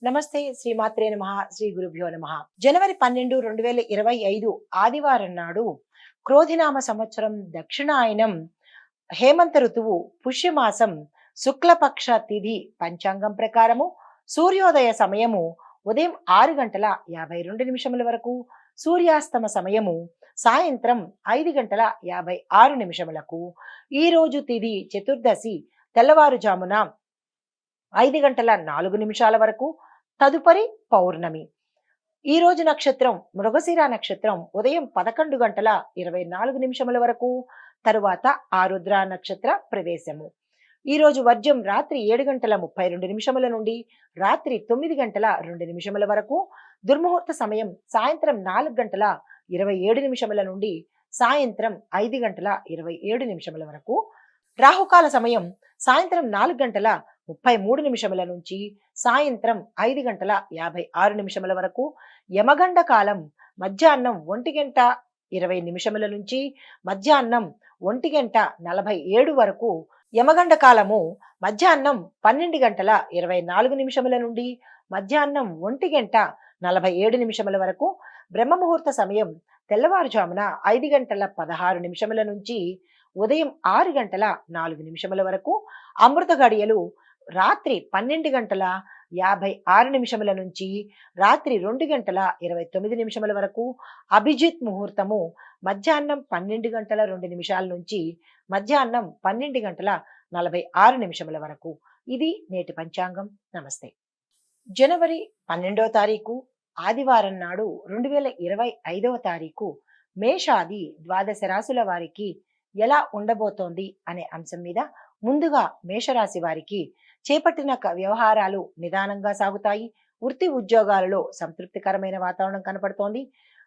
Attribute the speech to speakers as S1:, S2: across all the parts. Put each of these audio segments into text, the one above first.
S1: నమస్తే శ్రీమాత్రే నమః శ్రీ గురుభ్యో నమః. జనవరి 12, 2025 ఆదివారం నాడు క్రోధినామ సంవత్సరం దక్షిణాయనం హేమంత ఋతువు పుష్యమాసం శుక్లపక్ష తిథి పంచాంగం ప్రకారము సూర్యోదయ సమయము ఉదయం 6 గంటల 52 నిమిషముల వరకు, సూర్యాస్తమ సమయము సాయంత్రం 5 గంటల 56 నిమిషములకు. ఈ రోజు తిథి చతుర్దశి తెల్లవారుజామున 5 గంటల 4 నిమిషాల వరకు, తదుపరి పౌర్ణమి. ఈ రోజు నక్షత్రం మృగశిర నక్షత్రం ఉదయం 11 గంటల 24 నిమిషముల వరకు, తరువాత ఆరుద్ర నక్షత్ర ప్రవేశము. ఈ రోజు వర్జం రాత్రి 7 గంటల 32 నిమిషముల నుండి రాత్రి 9 గంటల 2 నిమిషముల వరకు, దుర్ముహూర్త సమయం సాయంత్రం 4 గంటల 27 నిమిషముల నుండి సాయంత్రం 5 గంటల 27 నిమిషముల వరకు, రాహుకాల సమయం సాయంత్రం 4 గంటల 33 నిమిషముల నుంచి సాయంత్రం 5 గంటల 56 నిమిషముల వరకు, యమగండ కాలం మధ్యాహ్నం 1 గంట 20 నిమిషముల నుంచి మధ్యాహ్నం 1 గంట 47 వరకు, యమగండ కాలము మధ్యాహ్నం 12 గంటల 24 నిమిషముల నుండి మధ్యాహ్నం 1 గంట 47 నిమిషముల వరకు, బ్రహ్మముహూర్త సమయం తెల్లవారుజామున 5 గంటల 16 నిమిషముల నుంచి ఉదయం 6 గంటల 4 నిమిషముల వరకు, అమృత గడియలు రాత్రి 12 గంటల 56 నిమిషముల నుంచి రాత్రి 2 గంటల 29 నిమిషముల వరకు, అభిజిత్ ముహూర్తము మధ్యాహ్నం 12 గంటల 2 నిమిషాల నుంచి మధ్యాహ్నం 12 గంటల 46 నిమిషముల వరకు. ఇది నేటి పంచాంగం. నమస్తే. జనవరి 12వ తారీఖు ఆదివారం నాడు 2025వ తారీఖు మేషాది ద్వాదశ రాశుల వారికి ఎలా ఉండబోతోంది అనే అంశం మీద ముందుగా మేషరాశి వారికి చేపట్టిన వ్యవహారాలు నిదానంగా సాగుతాయి. వృత్తి ఉద్యోగాలలో సంతృప్తికరమైన వాతావరణం కనపడుతోంది.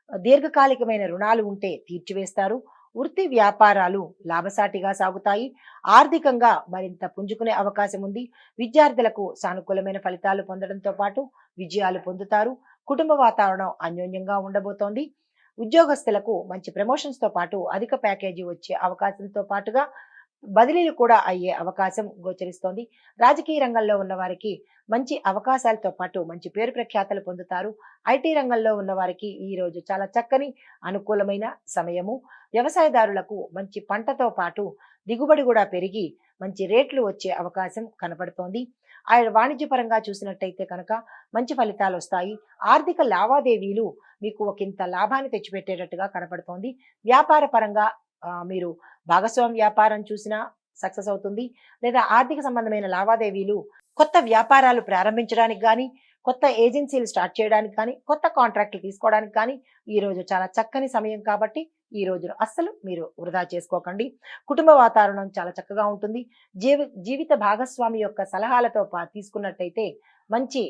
S1: దీర్ఘకాలికమైన రుణాలు ఉంటే తీర్చివేస్తారు. వృత్తి వ్యాపారాలు లాభసాటిగా సాగుతాయి. ఆర్థికంగా మరింత పుంజుకునే అవకాశం ఉంది. విద్యార్థులకు సానుకూలమైన ఫలితాలు పొందడంతో పాటు విజయాలు పొందుతారు. కుటుంబ వాతావరణం అన్యోన్యంగా ఉండబోతోంది. ఉద్యోగస్తులకు మంచి ప్రమోషన్స్ తో పాటు అధిక ప్యాకేజీ వచ్చే అవకాశంతో పాటుగా బదిలీలు కూడా అయ్యే అవకాశం గోచరిస్తోంది. రాజకీయ రంగంలో ఉన్న వారికి మంచి అవకాశాలతో పాటు మంచి పేరు ప్రఖ్యాతలు పొందుతారు. ఐటీ రంగంలో ఉన్న వారికి ఈ రోజు చాలా చక్కని అనుకూలమైన సమయము. వ్యవసాయదారులకు మంచి పంటతో పాటు దిగుబడి కూడా పెరిగి మంచి రేట్లు వచ్చే అవకాశం కనపడుతోంది. వాణిజ్యపరంగా చూసినట్టయితే కనుక మంచి ఫలితాలు వస్తాయి. ఆర్థిక లావాదేవీలు మీకు ఒకంత లాభాన్ని తెచ్చిపెట్టేటట్టుగా కనపడుతోంది. వ్యాపార పరంగా మీరు భాగస్వామ్య వ్యాపారం చూసినా సక్సెస్ అవుతుంది. లేదా ఆర్థిక సంబంధమైన లావాదేవీలు కొత్త వ్యాపారాలు ప్రారంభించడానికి కానీ, కొత్త ఏజెన్సీలు స్టార్ట్ చేయడానికి కానీ, కొత్త కాంట్రాక్టులు తీసుకోవడానికి కానీ ఈ రోజు చాలా చక్కని సమయం కాబట్టి ఈ రోజును అస్సలు మీరు వృధా చేసుకోకండి. కుటుంబ వాతావరణం చాలా చక్కగా ఉంటుంది. జీవిత భాగస్వామి యొక్క సలహాలతో తీసుకున్నట్టయితే మంచి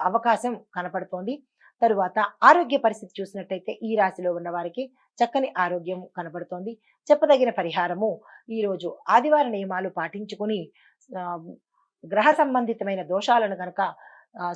S1: అవకాశం కనపడుతోంది. తరువాత ఆరోగ్య పరిస్థితి చూసినట్టయితే ఈ రాశిలో ఉన్న వారికి చక్కని ఆరోగ్యం కనబడుతోంది. చెప్పదగిన పరిహారము ఈ రోజు ఆదివార నియమాలు పాటించుకుని గ్రహ సంబంధితమైన దోషాలను కనుక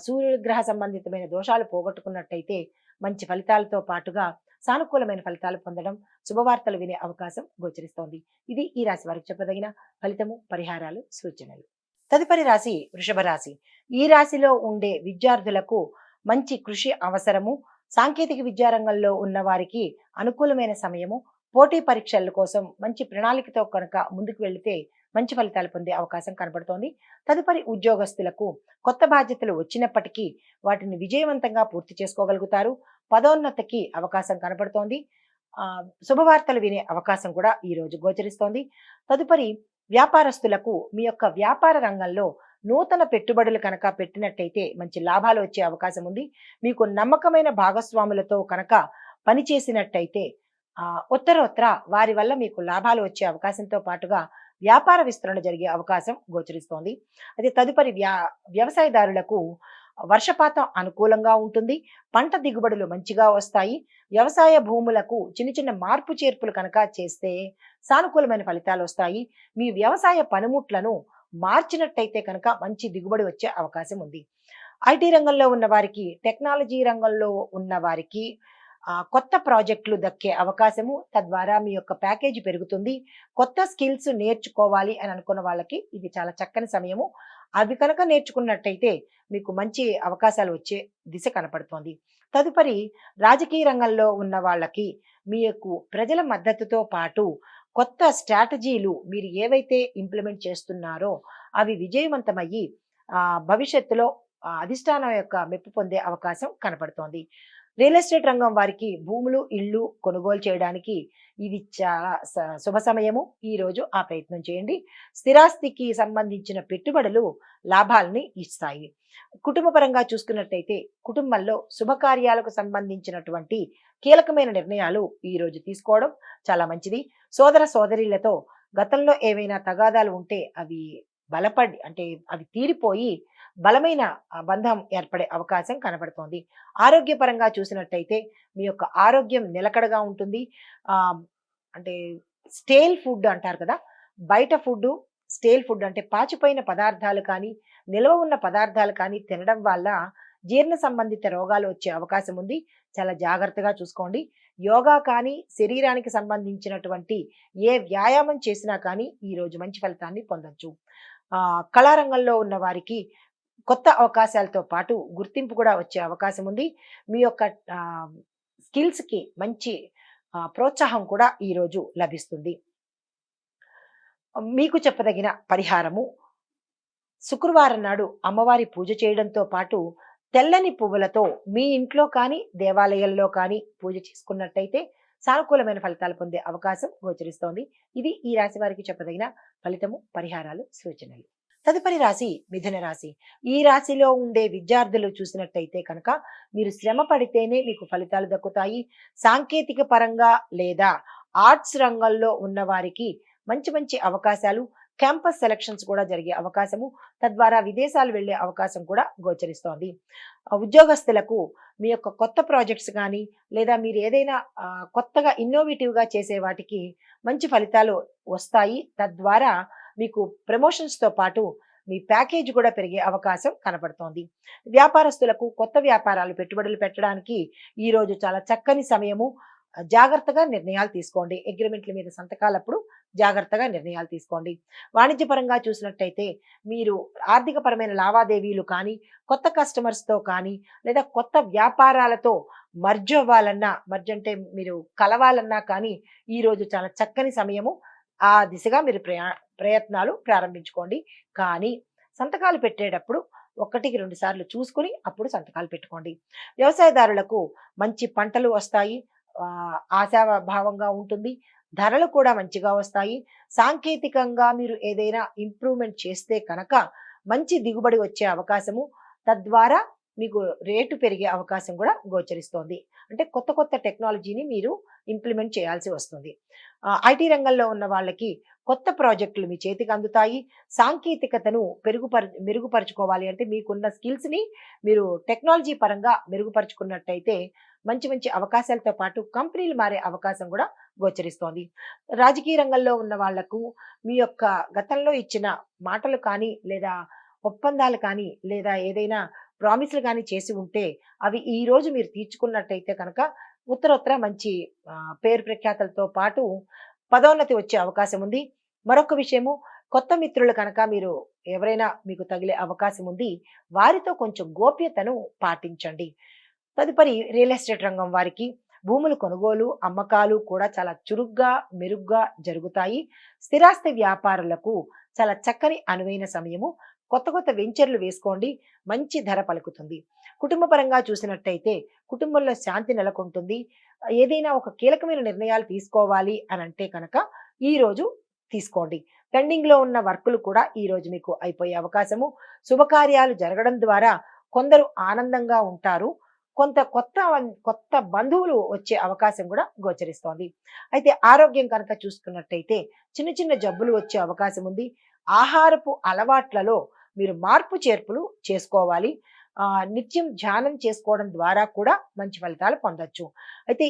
S1: సూర్యగ్రహ సంబంధితమైన దోషాలు పోగొట్టుకున్నట్టయితే మంచి ఫలితాలతో పాటుగా సానుకూలమైన ఫలితాలు పొందడం, శుభవార్తలు వినే అవకాశం గోచరిస్తోంది. ఇది ఈ రాశి వారికి చెప్పదగిన ఫలితము, పరిహారాలు, సూచనలు. తదుపరి రాశి వృషభ రాశి. ఈ రాశిలో ఉండే విద్యార్థులకు మంచి కృషి అవసరము. సాంకేతిక విద్యారంగంలో ఉన్న వారికి అనుకూలమైన సమయము. పోటీ పరీక్షల కోసం మంచి ప్రణాళికతో కనుక ముందుకు వెళితే మంచి ఫలితాలు పొందే అవకాశం కనబడుతోంది. తదుపరి ఉద్యోగస్తులకు కొత్త బాధ్యతలు వచ్చినప్పటికీ వాటిని విజయవంతంగా పూర్తి చేసుకోగలుగుతారు. పదోన్నతికి అవకాశం కనబడుతోంది. శుభవార్తలు వినే అవకాశం కూడా ఈ రోజు గోచరిస్తోంది. తదుపరి వ్యాపారస్తులకు మీ యొక్క వ్యాపార రంగంలో నూతన పెట్టుబడులు కనుక పెట్టినట్టయితే మంచి లాభాలు వచ్చే అవకాశం ఉంది. మీకు నమ్మకమైన భాగస్వాములతో కనుక పనిచేసినట్టయితే ఉత్తరోత్తర వారి వల్ల మీకు లాభాలు వచ్చే అవకాశంతో పాటుగా వ్యాపార విస్తరణ జరిగే అవకాశం గోచరిస్తోంది. అయితే తదుపరి వ్యవసాయదారులకు వర్షపాతం అనుకూలంగా ఉంటుంది. పంట దిగుబడులు మంచిగా వస్తాయి. వ్యవసాయ భూములకు చిన్న చిన్న మార్పు చేర్పులు కనుక చేస్తే సానుకూలమైన ఫలితాలు వస్తాయి. మీ వ్యవసాయ పనిముట్లను మార్చినట్టయితే కనుక మంచి దిగుబడి వచ్చే అవకాశం ఉంది. ఐటీ రంగంలో ఉన్న వారికి, టెక్నాలజీ రంగంలో ఉన్న వారికి కొత్త ప్రాజెక్టులు దక్కే అవకాశము, తద్వారా మీ యొక్క ప్యాకేజీ పెరుగుతుంది. కొత్త స్కిల్స్ నేర్చుకోవాలి అని అనుకున్న వాళ్ళకి ఇది చాలా చక్కని సమయము. అవి కనుక నేర్చుకున్నట్టయితే మీకు మంచి అవకాశాలు వచ్చే దిశ కనపడుతోంది. తదుపరి రాజకీయ రంగంలో ఉన్న వాళ్ళకి మీకు ప్రజల మద్దతుతో పాటు కొత్త స్ట్రాటజీలు మీరు ఏవైతే ఇంప్లిమెంట్ చేస్తున్నారో అవి విజయవంతమయ్యి భవిష్యత్తులో అధిష్టానం యొక్క మెప్పు పొందే అవకాశం కనపడుతోంది. రియల్ ఎస్టేట్ రంగం వారికి భూములు, ఇళ్ళు కొనుగోలు చేయడానికి ఇది చాలా శుభ సమయము. ఈ రోజు ఆ ప్రయత్నం చేయండి. స్థిరాస్తికి సంబంధించిన పెట్టుబడులు లాభాలని ఇస్తాయి. కుటుంబ పరంగా చూసుకున్నట్టయితే కుటుంబంలో శుభకార్యాలకు సంబంధించినటువంటి కీలకమైన నిర్ణయాలు ఈ రోజు తీసుకోవడం చాలా మంచిది. సోదర సోదరీలతో గతంలో ఏవైనా తగాదాలు ఉంటే అవి బలపడి అంటే అవి తీరిపోయి బలమైన బంధం ఏర్పడే అవకాశం కనబడుతోంది. ఆరోగ్యపరంగా చూసినట్టయితే మీ యొక్క ఆరోగ్యం నిలకడగా ఉంటుంది. ఆ అంటే స్టేల్ ఫుడ్ అంటారు కదా, బయట ఫుడ్, స్టేల్ ఫుడ్ అంటే పాచిపోయిన పదార్థాలు కానీ నిల్వ ఉన్న పదార్థాలు కానీ తినడం వల్ల జీర్ణ సంబంధిత రోగాలు వచ్చే అవకాశం ఉంది. చాలా జాగ్రత్తగా చూసుకోండి. యోగా కానీ శరీరానికి సంబంధించినటువంటి ఏ వ్యాయామం చేసినా కానీ ఈ రోజు మంచి ఫలితాన్ని పొందొచ్చు. కళారంగంలో ఉన్న వారికి కొత్త అవకాశాలతో పాటు గుర్తింపు కూడా వచ్చే అవకాశం ఉంది. మీ యొక్క స్కిల్స్కి మంచి ప్రోత్సాహం కూడా ఈరోజు లభిస్తుంది. మీకు చెప్పదగిన పరిహారము, శుక్రవారం నాడు అమ్మవారి పూజ చేయడంతో పాటు తెల్లని పువ్వులతో మీ ఇంట్లో కానీ దేవాలయంలో కానీ పూజ చేసుకున్నట్టయితే సానుకూలమైన ఫలితాలు పొందే అవకాశం గోచరిస్తోంది. ఇది ఈ రాశి వారికి చెప్పదగిన ఫలితము, పరిహారాలు, సూచనలు. తదుపరి రాశి మిథున రాశి. ఈ రాశిలో ఉండే విద్యార్థులు చూసినట్టయితే కనుక మీరు శ్రమ పడితేనే మీకు ఫలితాలు దక్కుతాయి. సాంకేతిక పరంగా లేదా ఆర్ట్స్ రంగంలో ఉన్న వారికి మంచి మంచి అవకాశాలు, క్యాంపస్ సెలక్షన్స్ కూడా జరిగే అవకాశము, తద్వారా విదేశాలు వెళ్లే అవకాశం కూడా గోచరిస్తోంది. ఉద్యోగస్తులకు మీ యొక్క కొత్త ప్రాజెక్ట్స్ కానీ లేదా మీరు ఏదైనా కొత్తగా ఇన్నోవేటివ్గా చేసే వాటికి మంచి ఫలితాలు వస్తాయి. తద్వారా మీకు ప్రమోషన్స్తో పాటు మీ ప్యాకేజ్ కూడా పెరిగే అవకాశం కనపడుతోంది. వ్యాపారస్తులకు కొత్త వ్యాపారాలు పెట్టుబడులు పెట్టడానికి ఈరోజు చాలా చక్కని సమయము. జాగ్రత్తగా నిర్ణయాలు తీసుకోండి. అగ్రిమెంట్ల మీద సంతకాలప్పుడు జాగ్రత్తగా నిర్ణయాలు తీసుకోండి. వాణిజ్యపరంగా చూసినట్టయితే మీరు ఆర్థికపరమైన లావాదేవీలు కానీ కొత్త కస్టమర్స్తో కానీ లేదా కొత్త వ్యాపారాలతో మర్జ్ అవ్వాలన్నా, మర్జ్ అంటే మీరు కలవాలన్నా కానీ ఈరోజు చాలా చక్కని సమయము. ఆ దిశగా మీరు ప్రయత్నాలు ప్రారంభించుకోండి. కానీ సంతకాలు పెట్టేటప్పుడు 1-2 సార్లు చూసుకుని అప్పుడు సంతకాలు పెట్టుకోండి. వ్యవసాయదారులకు మంచి పంటలు వస్తాయి. ఆశాభావంగా ఉంటుంది. ధరలు కూడా మంచిగా వస్తాయి. సాంకేతికంగా మీరు ఏదైనా ఇంప్రూవ్మెంట్ చేస్తే కనుక మంచి దిగుబడి వచ్చే అవకాశము, తద్వారా మీకు రేటు పెరిగే అవకాశం కూడా గోచరిస్తోంది. అంటే కొత్త కొత్త టెక్నాలజీని మీరు ఇంప్లిమెంట్ చేయాల్సి వస్తుంది. ఐటీ రంగంలో ఉన్న వాళ్ళకి కొత్త ప్రాజెక్టులు మీ చేతికి అందుతాయి. సాంకేతికతను మెరుగుపరుచుకోవాలి అంటే మీకున్న స్కిల్స్ని మీరు టెక్నాలజీ పరంగా మెరుగుపరుచుకున్నట్టయితే మంచి మంచి అవకాశాలతో పాటు కంపెనీలు మారే అవకాశం కూడా గోచరిస్తోంది. రాజకీయ రంగంలో ఉన్న వాళ్లకు మీ యొక్క గతంలో ఇచ్చిన మాటలు కానీ లేదా ఒప్పందాలు కానీ లేదా ఏదైనా ప్రామిస్లు కానీ చేసి ఉంటే అవి ఈ రోజు మీరు తీర్చుకున్నట్టయితే కనుక ఉత్తరోత్తర మంచి పేరు ప్రఖ్యాతలతో పాటు పదోన్నతి వచ్చే అవకాశం ఉంది. మరొక విషయము, కొత్త మిత్రులు కనుక మీరు ఎవరైనా మీకు తగిలే అవకాశం ఉంది. వారితో కొంచెం గోప్యతను పాటించండి. తదుపరి రియల్ ఎస్టేట్ రంగం వారికి భూములు కొనుగోలు, అమ్మకాలు కూడా చాలా చురుగ్గా మెరుగ్గా జరుగుతాయి. స్థిరాస్తి వ్యాపారులకు చాలా చక్కని అనువైన సమయము. కొత్త కొత్త వెంచర్లు వేసుకోండి. మంచి ధర పలుకుతుంది. కుటుంబ పరంగా చూసినట్టయితే కుటుంబంలో శాంతి నెలకొంటుంది. ఏదైనా ఒక కీలకమైన నిర్ణయాలు తీసుకోవాలి అని అంటే కనుక ఈ రోజు తీసుకోండి. పెండింగ్ లో ఉన్న వర్కులు కూడా ఈ రోజు మీకు అయిపోయే అవకాశము. శుభకార్యాలు జరగడం ద్వారా కొందరు ఆనందంగా ఉంటారు. కొత్త బంధువులు వచ్చే అవకాశం కూడా గోచరిస్తోంది. అయితే ఆరోగ్యం కనుక చూసుకున్నట్టయితే చిన్న చిన్న జబ్బులు వచ్చే అవకాశం ఉంది. ఆహారపు అలవాట్లలో మీరు మార్పు చేర్పులు చేసుకోవాలి. నిత్యం ధ్యానం చేసుకోవడం ద్వారా కూడా మంచి ఫలితాలు పొందొచ్చు. అయితే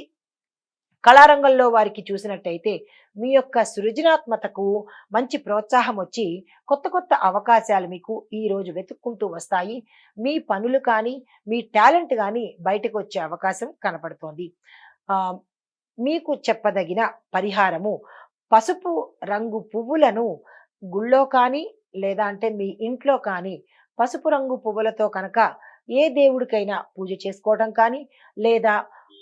S1: కళారంగంలో వారికి చూసినట్టయితే మీ యొక్క సృజనాత్మకతకు మంచి ప్రోత్సాహం వచ్చి కొత్త కొత్త అవకాశాలు మీకు ఈ రోజు వెతుక్కుంటూ వస్తాయి. మీ పనులు కానీ మీ టాలెంట్ కానీ బయటకు వచ్చే అవకాశం కనపడుతోంది. ఆహ్, మీకు చెప్పదగిన పరిహారము పసుపు రంగు పువ్వులను గుళ్ళో కానీ, లేదా అంటే మీ ఇంట్లో కానీ పసుపు రంగు పువ్వులతో కనుక ఏ దేవుడికైనా పూజ చేసుకోవడం కానీ, లేదా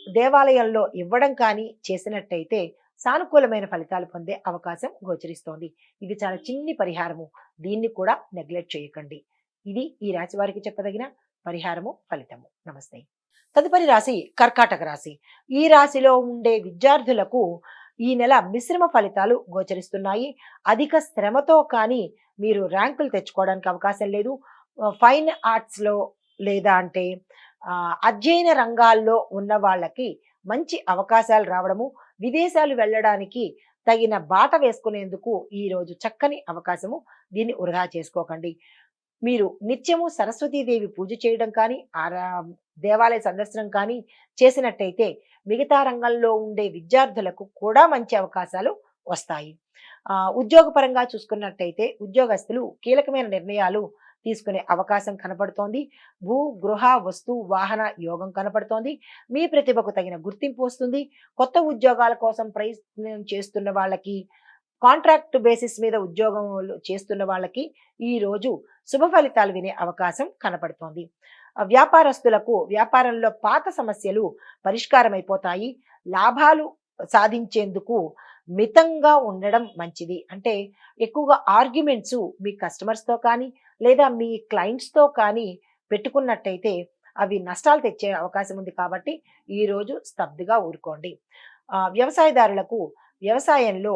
S1: దేవాలయంలో ఇవ్వడం కానీ చేసినట్టయితే సానుకూలమైన ఫలితాలు పొందే అవకాశం గోచరిస్తోంది. ఇది చాలా చిన్ని పరిహారము. దీన్ని కూడా నెగ్లెక్ట్ చేయకండి. ఇది ఈ రాశి వారికి చెప్పదగిన పరిహారము, ఫలితము. నమస్తే. తదుపరి రాశి కర్కాటక రాశి. ఈ రాశిలో ఉండే విద్యార్థులకు ఈ నెల మిశ్రమ ఫలితాలు గోచరిస్తున్నాయి. అధిక శ్రమతో కానీ మీరు ర్యాంకులు తెచ్చుకోవడానికి అవకాశం లేదు. ఫైన్ ఆర్ట్స్‌లో లేదా అంటే అధ్యయన రంగాల్లో ఉన్న వాళ్ళకి మంచి అవకాశాలు రావడము, విదేశాలు వెళ్ళడానికి తగిన బాట వేసుకునేందుకు ఈరోజు చక్కని అవకాశము. దీన్ని వృధా చేసుకోకండి. మీరు నిత్యము సరస్వతీదేవి పూజ చేయడం కానీ, దేవాలయ సందర్శనం కానీ చేసినట్టయితే మిగతా రంగంలో ఉండే విద్యార్థులకు కూడా మంచి అవకాశాలు వస్తాయి. ఉద్యోగపరంగా చూసుకున్నట్టయితే ఉద్యోగస్తులు కీలకమైన నిర్ణయాలు తీసుకునే అవకాశం కనపడుతోంది. భూ, గృహ, వస్తు, వాహన యోగం కనపడుతోంది. మీ ప్రతిభకు తగిన గుర్తింపు వస్తుంది. కొత్త ఉద్యోగాల కోసం ప్రయత్నం చేస్తున్న వాళ్ళకి, కాంట్రాక్ట్ బేసిస్ మీద ఉద్యోగంలో చేస్తున్న వాళ్ళకి ఈ రోజు శుభ ఫలితాలు వినే అవకాశం కనపడుతోంది. వ్యాపారస్తులకు వ్యాపారంలో పాత సమస్యలు పరిష్కారం అయిపోతాయి. లాభాలు సాధించేందుకు మితంగా ఉండడం మంచిది. అంటే ఎక్కువగా ఆర్గ్యుమెంట్స్ మీ కస్టమర్స్తో కానీ, లేదా మీ క్లయింట్స్తో కానీ పెట్టుకున్నట్టయితే అవి నష్టాలు తెచ్చే అవకాశం ఉంది. కాబట్టి ఈరోజు స్తబ్దుగా ఊరుకోండి. వ్యవసాయదారులకు వ్యవసాయంలో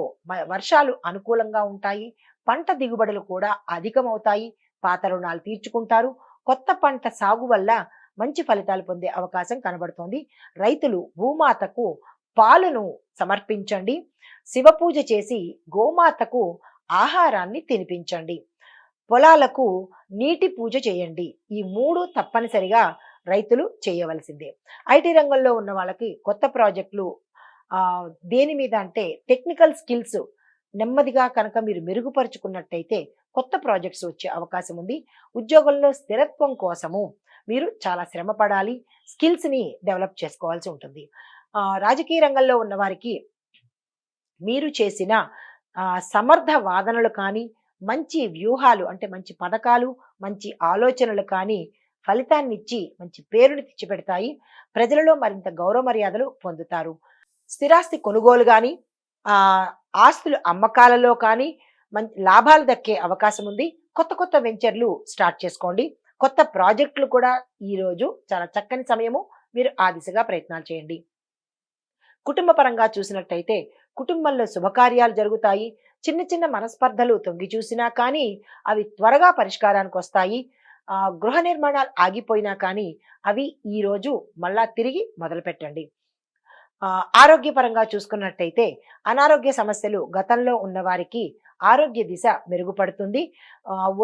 S1: వర్షాలు అనుకూలంగా ఉంటాయి. పంట దిగుబడులు కూడా అధికమవుతాయి. పాత రుణాలు తీర్చుకుంటారు. కొత్త పంట సాగు వల్ల మంచి ఫలితాలు పొందే అవకాశం కనబడుతోంది. రైతులు భూమాతకు పాలను సమర్పించండి. శివ పూజ చేసి గోమాతకు ఆహారాన్ని తినిపించండి. పొలాలకు నీటి పూజ చేయండి. ఈ 3 తప్పనిసరిగా రైతులు చేయవలసిందే. ఐటీ రంగంలో ఉన్న వాళ్ళకి కొత్త ప్రాజెక్టులు దేని మీద అంటే టెక్నికల్ స్కిల్స్ నెమ్మదిగా కనుక మీరు మెరుగుపరుచుకున్నట్టయితే కొత్త ప్రాజెక్ట్స్ వచ్చే అవకాశం ఉంది. ఉద్యోగంలో స్థిరత్వం కోసము మీరు చాలా శ్రమ పడాలి. స్కిల్స్ని డెవలప్ చేసుకోవాల్సి ఉంటుంది. రాజకీయ రంగంలో ఉన్న వారికి మీరు చేసిన సమర్థ వాదనలు కానీ, మంచి వ్యూహాలు అంటే మంచి పథకాలు, మంచి ఆలోచనలు కానీ ఫలితాన్నిచ్చి మంచి పేరుని తెచ్చిపెడతాయి. ప్రజలలో మరింత గౌరవ మర్యాదలు పొందుతారు. స్థిరాస్తి కొనుగోలు కానీ, ఆస్తులు అమ్మకాలలో కానీ మంచి లాభాలు దక్కే అవకాశం ఉంది. కొత్త కొత్త వెంచర్లు స్టార్ట్ చేసుకోండి. కొత్త ప్రాజెక్టులు కూడా ఈరోజు చాలా చక్కని సమయము. మీరు ఆ దిశగా ప్రయత్నాలు చేయండి. కుటుంబ పరంగా చూసినట్టయితే కుటుంబంలో శుభకార్యాలు జరుగుతాయి. చిన్న చిన్న మనస్పర్ధలు తొంగి చూసినా కానీ అవి త్వరగా పరిష్కారానికి వస్తాయి. గృహ నిర్మాణాలు ఆగిపోయినా కానీ అవి ఈరోజు మళ్ళా తిరిగి మొదలు పెట్టండి. ఆరోగ్యపరంగా చూసుకున్నట్టయితే అనారోగ్య సమస్యలు గతంలో ఉన్న వారికి ఆరోగ్య దిశ మెరుగుపడుతుంది.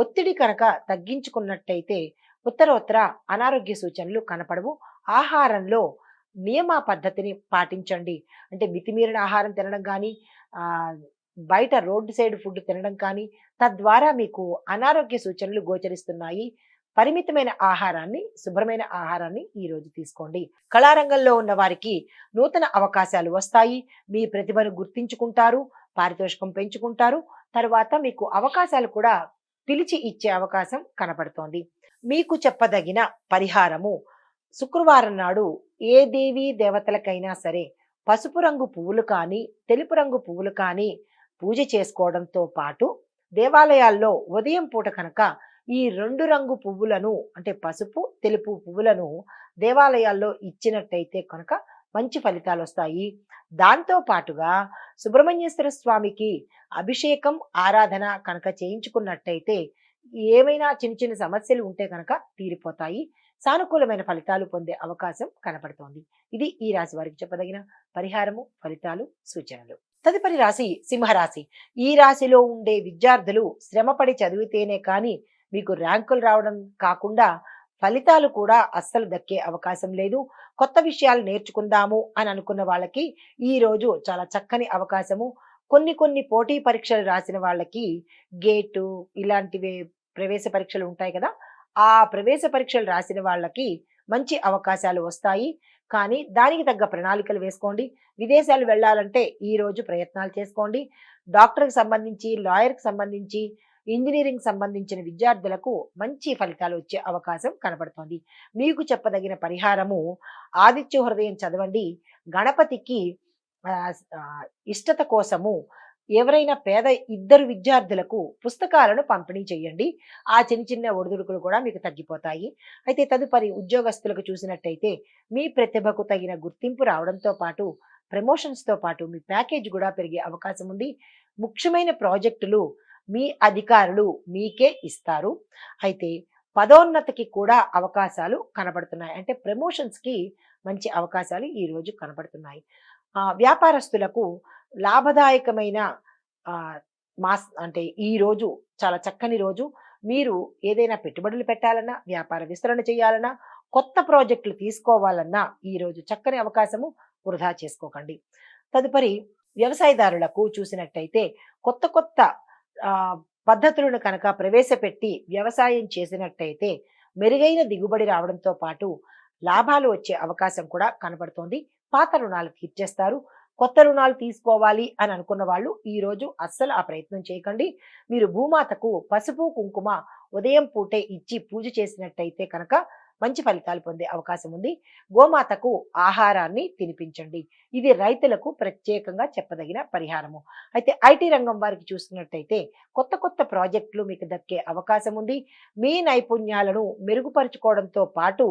S1: ఒత్తిడి కనుక తగ్గించుకున్నట్టయితే ఉత్తరోత్తర అనారోగ్య సూచనలు కనపడవు. ఆహారంలో నియమ పద్ధతిని పాటించండి. అంటే మితిమీరిన ఆహారం తినడం కానీ, బయట రోడ్డు సైడ్ ఫుడ్ తినడం కానీ, తద్వారా మీకు అనారోగ్య సూచనలు గోచరిస్తున్నాయి. పరిమితమైన ఆహారాన్ని, శుభ్రమైన ఆహారాన్ని ఈరోజు తీసుకోండి. కళారంగంలో ఉన్న వారికి నూతన అవకాశాలు వస్తాయి. మీ ప్రతిభను గుర్తించుకుంటారు, పారితోషికం పెంచుకుంటారు. తర్వాత మీకు అవకాశాలు కూడా పిలిచి ఇచ్చే అవకాశం కనపడుతోంది. మీకు చెప్పదగిన పరిహారము శుక్రవారం నాడు ఏ దేవీ దేవతలకైనా సరే పసుపు రంగు పువ్వులు కానీ, తెలుపు రంగు పువ్వులు కానీ పూజ చేసుకోవడంతో పాటు దేవాలయాల్లో ఉదయం పూట కనుక ఈ 2 రంగు పువ్వులను అంటే పసుపు, తెలుపు పువ్వులను దేవాలయాల్లో ఇచ్చినట్టయితే కనుక మంచి ఫలితాలు వస్తాయి. దాంతో పాటుగా సుబ్రహ్మణ్యేశ్వర స్వామికి అభిషేకం, ఆరాధన కనుక చేయించుకున్నట్టయితే ఏమైనా చిన్న చిన్న సమస్యలు ఉంటే కనుక తీరిపోతాయి. సానుకూలమైన ఫలితాలు పొందే అవకాశం కనపడుతోంది. ఇది ఈ రాశి వారికి చెప్పదగిన పరిహారము, ఫలితాలు, సూచనలు. తదుపరి రాశి సింహరాశి. ఈ రాశిలో ఉండే విద్యార్థులు శ్రమపడి చదివితేనే కానీ మీకు ర్యాంకులు రావడం కాకుండా ఫలితాలు కూడా అస్సలు దక్కే అవకాశం లేదు. కొత్త విషయాలు నేర్చుకుందాము అని అనుకున్న వాళ్ళకి ఈ రోజు చాలా చక్కని అవకాశము. కొన్ని పోటీ పరీక్షలు రాసిన వాళ్ళకి గేటు ఇలాంటివి ప్రవేశ పరీక్షలు ఉంటాయి కదా, ఆ ప్రవేశ పరీక్షలు రాసిన వాళ్ళకి మంచి అవకాశాలు వస్తాయి. కానీ దానికి తగ్గ ప్రణాళికలు వేసుకోండి. విదేశాలు వెళ్ళాలంటే ఈ రోజు ప్రయత్నాలు చేసుకోండి. డాక్టర్‌కి సంబంధించి, లాయర్‌కి సంబంధించి, ఇంజినీరింగ్ సంబంధించిన విద్యార్థులకు మంచి ఫలితాలు వచ్చే అవకాశం కనబడుతోంది. మీకు చెప్పదగిన పరిహారము ఆదిత్య హృదయం చదవండి. గణపతికి ఇష్టత కోసము ఎవరైనా పేద ఇద్దరు విద్యార్థులకు పుస్తకాలను పంపిణీ చేయండి. ఆ చిన్న చిన్న ఒడిదుడుకులు కూడా మీకు తగ్గిపోతాయి. అయితే తదుపరి ఉద్యోగస్తులకు చూసినట్టయితే మీ ప్రతిభకు తగిన గుర్తింపు రావడంతో పాటు ప్రమోషన్స్‌తో పాటు మీ ప్యాకేజ్ కూడా పెరిగే అవకాశం ఉంది. ముఖ్యమైన ప్రాజెక్టులు మీ అధికారులు మీకే ఇస్తారు. అయితే పదోన్నతికి కూడా అవకాశాలు కనబడుతున్నాయి. అంటే ప్రమోషన్స్‌కి మంచి అవకాశాలు ఈరోజు కనబడుతున్నాయి. వ్యాపారస్తులకు లాభదాయకమైన మాస్ అంటే ఈ రోజు చాలా చక్కని రోజు. మీరు ఏదైనా పెట్టుబడులు పెట్టాలన్నా, వ్యాపార విస్తరణ చేయాలన్నా, కొత్త ప్రాజెక్టులు తీసుకోవాలన్నా ఈరోజు చక్కని అవకాశము, వృధా చేసుకోకండి. తదుపరి వ్యవసాయదారులకు చూసినట్టయితే కొత్త కొత్త పద్ధతులను కనుక ప్రవేశపెట్టి వ్యవసాయం చేసినట్టయితే మెరుగైన దిగుబడి రావడంతో పాటు లాభాలు వచ్చే అవకాశం కూడా కనబడుతోంది. పాత రుణాలు తీర్చేస్తారు. కొత్త రుణాలు తీసుకోవాలి అని అనుకున్న వాళ్ళు ఈ రోజు అస్సలు ఆ ప్రయత్నం చేయకండి. మీరు భూమాతకు పసుపు కుంకుమ ఉదయం పూటే ఇచ్చి పూజ చేసినట్టయితే కనుక మంచి ఫలితాలు పొందే అవకాశం ఉంది. గోమాతకు ఆహారాన్ని తినిపించండి. ఇది రైతులకు ప్రత్యేకంగా చెప్పదగిన పరిహారము. అయితే ఐటీ రంగం వారికి చూసుకున్నట్టయితే కొత్త కొత్త ప్రాజెక్టులు మీకు దక్కే అవకాశం ఉంది. మీ నైపుణ్యాలను మెరుగుపరుచుకోవడంతో పాటు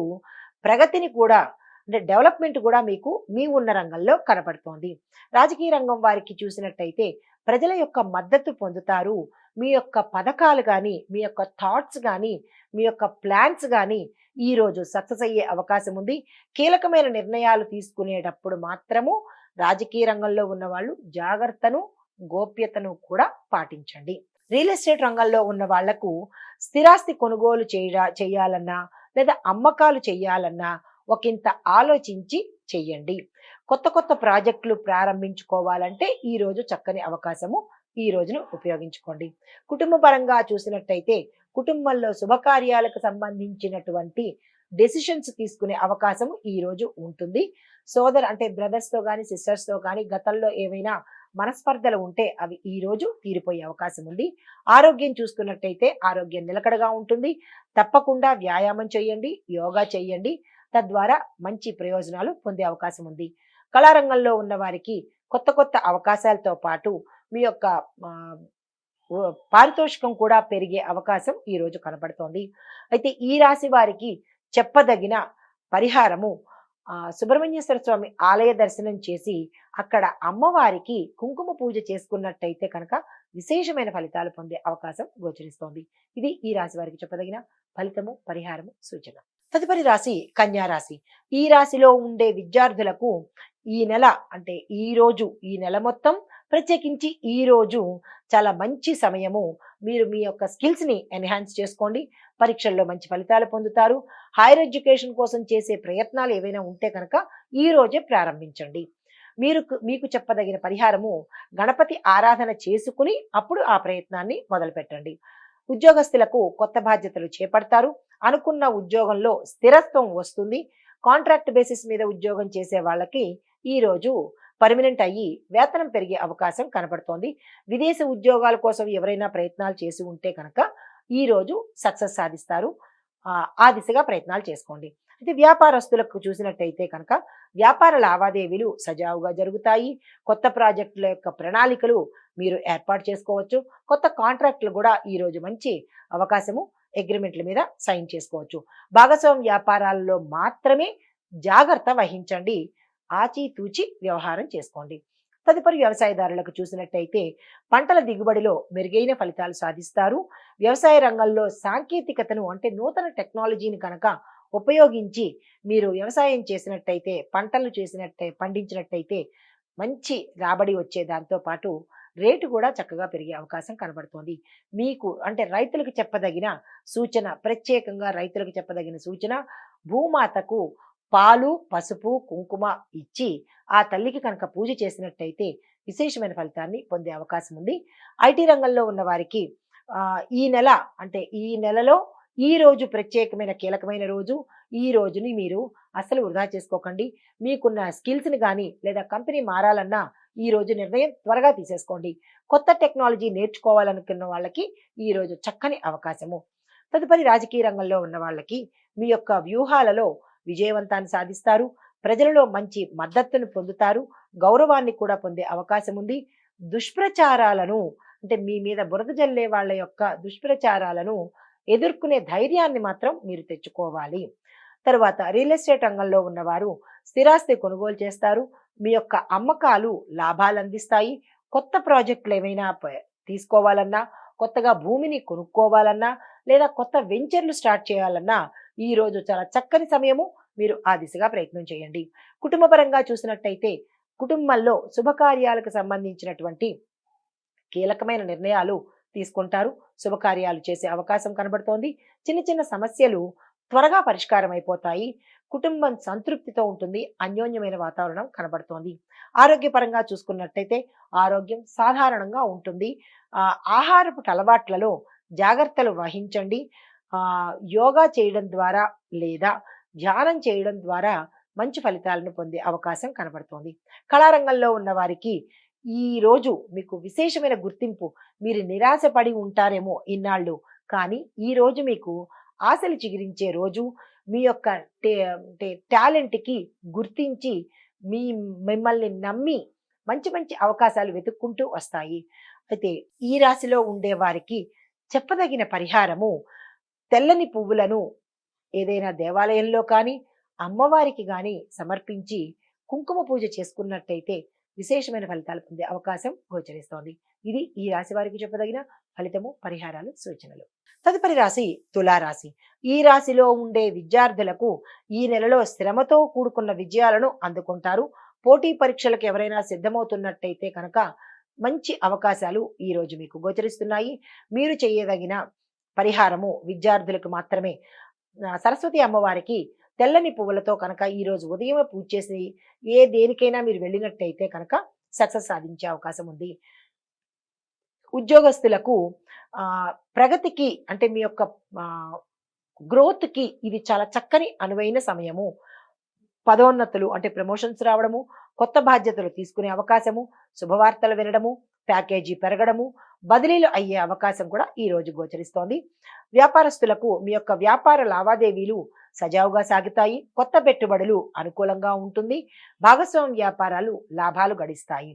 S1: ప్రగతిని కూడా అంటే డెవలప్మెంట్ కూడా మీకు మీ ఉన్న రంగంలో కనపడుతోంది. రాజకీయ రంగం వారికి చూసినట్టయితే ప్రజల యొక్క మద్దతు పొందుతారు. మీ యొక్క పథకాలు కానీ, మీ యొక్క థాట్స్ కానీ, మీ యొక్క ప్లాన్స్ కానీ ఈరోజు సక్సెస్ అయ్యే అవకాశం ఉంది. కీలకమైన నిర్ణయాలు తీసుకునేటప్పుడు మాత్రము రాజకీయ రంగంలో ఉన్న వాళ్ళు జాగ్రత్తను, గోప్యతను కూడా పాటించండి. రియల్ ఎస్టేట్ రంగంలో ఉన్న వాళ్లకు స్థిరాస్తి కొనుగోలు చేయాలన్నా లేదా అమ్మకాలు చేయాలన్నా ఒకంత ఆలోచించి చెయ్యండి. కొత్త కొత్త ప్రాజెక్టులు ప్రారంభించుకోవాలంటే ఈ రోజు చక్కని అవకాశము, ఈ రోజును ఉపయోగించుకోండి. కుటుంబ పరంగా చూసినట్టయితే కుటుంబంలో శుభకార్యాలకు సంబంధించినటువంటి డెసిషన్స్ తీసుకునే అవకాశం ఈ రోజు ఉంటుంది. అంటే బ్రదర్స్ తో కానీ సిస్టర్స్ తో కానీ గతంలో ఏవైనా మనస్పర్ధలు ఉంటే అవి ఈ రోజు తీరిపోయే అవకాశం ఉంది. ఆరోగ్యం చూసుకున్నట్టయితే ఆరోగ్యం నిలకడగా ఉంటుంది. తప్పకుండా వ్యాయామం చేయండి, యోగా చేయండి. తద్వారా మంచి ప్రయోజనాలు పొందే అవకాశం ఉంది. కళారంగంలో ఉన్న వారికి కొత్త కొత్త అవకాశాలతో పాటు మీ యొక్క పారితోషికం కూడా పెరిగే అవకాశం ఈ రోజు కనబడుతోంది. అయితే ఈ రాశి వారికి చెప్పదగిన పరిహారము సుబ్రహ్మణ్యేశ్వర స్వామి ఆలయ దర్శనం చేసి అక్కడ అమ్మవారికి కుంకుమ పూజ చేసుకున్నట్టయితే కనుక విశేషమైన ఫలితాలు పొందే అవకాశం గోచరిస్తోంది. ఇది ఈ రాశి వారికి చెప్పదగిన ఫలితము, పరిహారము, సూచన. తదుపరి రాశి కన్యా రాశి. ఈ రాశిలో ఉండే విద్యార్థులకు ఈ నెల అంటే ఈ నెల మొత్తం ప్రత్యేకించి ఈ రోజు చాలా మంచి సమయము. మీరు మీ యొక్క స్కిల్స్ ని ఎన్హాన్స్ చేసుకోండి. పరీక్షల్లో మంచి ఫలితాలు పొందుతారు. హైయర్ ఎడ్యుకేషన్ కోసం చేసే ప్రయత్నాలు ఏవైనా ఉంటే కనుక ఈ రోజే ప్రారంభించండి. మీకు చెప్పదగిన పరిహారము గణపతి ఆరాధన చేసుకుని అప్పుడు ఆ ప్రయత్నాన్ని మొదలు పెట్టండి. ఉద్యోగస్తులకు కొత్త బాధ్యతలు చేపడతారు. అనుకున్న ఉద్యోగంలో స్థిరత్వం వస్తుంది. కాంట్రాక్ట్ బేసిస్ మీద ఉద్యోగం చేసే వాళ్ళకి ఈ రోజు పర్మనెంట్ అయ్యి వేతనం పెరిగే అవకాశం కనబడుతోంది. విదేశ ఉద్యోగాల కోసం ఎవరైనా ప్రయత్నాలు చేసి ఉంటే కనుక ఈ రోజు సక్సెస్ సాధిస్తారు. ఆ దిశగా ప్రయత్నాలు చేసుకోండి. అయితే వ్యాపారస్తులకు చూసినట్టయితే కనుక వ్యాపార లావాదేవీలు సజావుగా జరుగుతాయి. కొత్త ప్రాజెక్టుల యొక్క ప్రణాళికలు మీరు ఏర్పాటు చేసుకోవచ్చు. కొత్త కాంట్రాక్టులు కూడా ఈ రోజు మంచి అవకాశము, అగ్రిమెంట్ల మీద సైన్ చేసుకోవచ్చు. భాగస్వామ్య వ్యాపారాల్లో మాత్రమే జాగ్రత్త వహించండి. ఆచితూచి వ్యవహారం చేసుకోండి. తదుపరి వ్యవసాయదారులకు చూసినట్టయితే పంటల దిగుబడిలో మెరుగైన ఫలితాలు సాధిస్తారు. వ్యవసాయ రంగంలో సాంకేతికతను అంటే నూతన టెక్నాలజీని కనుక ఉపయోగించి మీరు వ్యవసాయం చేసినట్టయితే, పంటలు పండించినట్టయితే మంచి రాబడి వచ్చే దాంతో పాటు రేటు కూడా చక్కగా పెరిగే అవకాశం కనబడుతోంది. మీకు అంటే రైతులకు చెప్పదగిన సూచన, ప్రత్యేకంగా రైతులకు చెప్పదగిన సూచన, భూమాతకు పాలు, పసుపు, కుంకుమ ఇచ్చి ఆ తల్లికి కనుక పూజ చేసినట్టయితే విశేషమైన ఫలితాన్ని పొందే అవకాశం ఉంది. ఐటీ రంగంలో ఉన్న వారికి ఈ నెలలో ఈ రోజు ప్రత్యేకమైన కీలకమైన రోజు. ఈ రోజుని మీరు అస్సలు వృధా చేసుకోకండి. మీకున్న స్కిల్స్‌ని గాని లేదా కంపెనీ మారాలన్నా ఈ రోజు నిర్ణయం త్వరగా తీసేసుకోండి. కొత్త టెక్నాలజీ నేర్చుకోవాలనుకున్న వాళ్ళకి ఈ రోజు చక్కని అవకాశము. తదుపరి రాజకీయ రంగంలో ఉన్న వాళ్ళకి మీ యొక్క వ్యూహాలలో విజయవంతాన్ని సాధిస్తారు. ప్రజలలో మంచి మద్దతును పొందుతారు. గౌరవాన్ని కూడా పొందే అవకాశం ఉంది. దుష్ప్రచారాలను అంటే మీ మీద బురద జల్లే వాళ్ళ యొక్క దుష్ప్రచారాలను ఎదుర్కొనే ధైర్యాన్ని మాత్రం మీరు తెచ్చుకోవాలి. తరువాత రియల్ ఎస్టేట్ రంగంలో ఉన్నవారు స్థిరాస్తి కొనుగోలు చేస్తారు. మీ యొక్క అమ్మకాలు లాభాలు అందిస్తాయి. కొత్త ప్రాజెక్టులు ఏమైనా తీసుకోవాలన్నా, కొత్తగా భూమిని కొనుక్కోవాలన్నా లేదా కొత్త వెంచర్లు స్టార్ట్ చేయాలన్నా ఈ రోజు చాలా చక్కని సమయము. మీరు ఆ దిశగా ప్రయత్నం చేయండి. కుటుంబపరంగా చూసినట్టయితే కుటుంబంలో శుభకార్యాలకు సంబంధించినటువంటి కీలకమైన నిర్ణయాలు తీసుకుంటారు. శుభకార్యాలు చేసే అవకాశం కనబడుతోంది. చిన్న చిన్న సమస్యలు త్వరగా పరిష్కారం అయిపోతాయి. కుటుంబం సంతృప్తితో ఉంటుంది. అన్యోన్యమైన వాతావరణం కనబడుతోంది. ఆరోగ్యపరంగా చూసుకున్నట్టయితే ఆరోగ్యం సాధారణంగా ఉంటుంది. ఆహారపు అలవాట్లలో జాగ్రత్తలు వహించండి. యోగా చేయడం ద్వారా లేదా ధ్యానం చేయడం ద్వారా మంచి ఫలితాలను పొందే అవకాశం కనబడుతోంది. కళారంగంలో ఉన్న వారికి ఈ రోజు మీకు విశేషమైన గుర్తింపు. మీరు నిరాశపడి ఉంటారేమో ఇన్నాళ్ళు, కానీ ఈ రోజు మీకు ఆశలు చిగురించే రోజు. మీ యొక్క టాలెంట్కి గుర్తించి మీ మిమ్మల్ని నమ్మి మంచి మంచి అవకాశాలు వెతుక్కుంటూ వస్తాయి. అయితే ఈ రాశిలో ఉండే వారికి చెప్పదగిన పరిహారము తెల్లని పువ్వులను ఏదైనా దేవాలయంలో కానీ అమ్మవారికి కానీ సమర్పించి కుంకుమ పూజ చేసుకున్నట్టయితే విశేషమైన ఫలితాలు పొందే అవకాశం గోచరిస్తోంది. ఇది ఈ రాశి వారికి చెప్పదగిన ఫలితము, పరిహారాలు, సూచనలు. తదుపరి రాశి తులారాశి. ఈ రాశిలో ఉండే విద్యార్థులకు ఈ నెలలో శ్రమతో కూడుకున్న విజయాలను అందుకుంటారు. పోటీ పరీక్షలకు ఎవరైనా సిద్ధమవుతున్నట్టయితే కనుక మంచి అవకాశాలు ఈ రోజు మీకు గోచరిస్తున్నాయి. మీరు చేయదగిన పరిహారము విద్యార్థులకు మాత్రమే. సరస్వతి అమ్మవారికి తెల్లని పువ్వులతో కనుక ఈ రోజు ఉదయమే పూజ చేసి దేనికైనా మీరు వెళ్ళినట్టయితే కనుక సక్సెస్ సాధించే అవకాశం ఉంది. ఉద్యోగస్తులకు ప్రగతికి అంటే మీ యొక్క గ్రోత్కి ఇది చాలా చక్కని అనువైన సమయము. పదోన్నతులు అంటే ప్రమోషన్స్ రావడము, కొత్త బాధ్యతలు తీసుకునే అవకాశము, శుభవార్తలు వినడము, ప్యాకేజీ పెరగడము, బదిలీలు అయ్యే అవకాశం కూడా ఈ రోజు గోచరిస్తోంది. వ్యాపారస్తులకు మీ యొక్క వ్యాపార లావాదేవీలు సజావుగా సాగుతాయి. కొత్త పెట్టుబడులు అనుకూలంగా ఉంటుంది. భాగస్వామ్య వ్యాపారాలు లాభాలు గడిస్తాయి.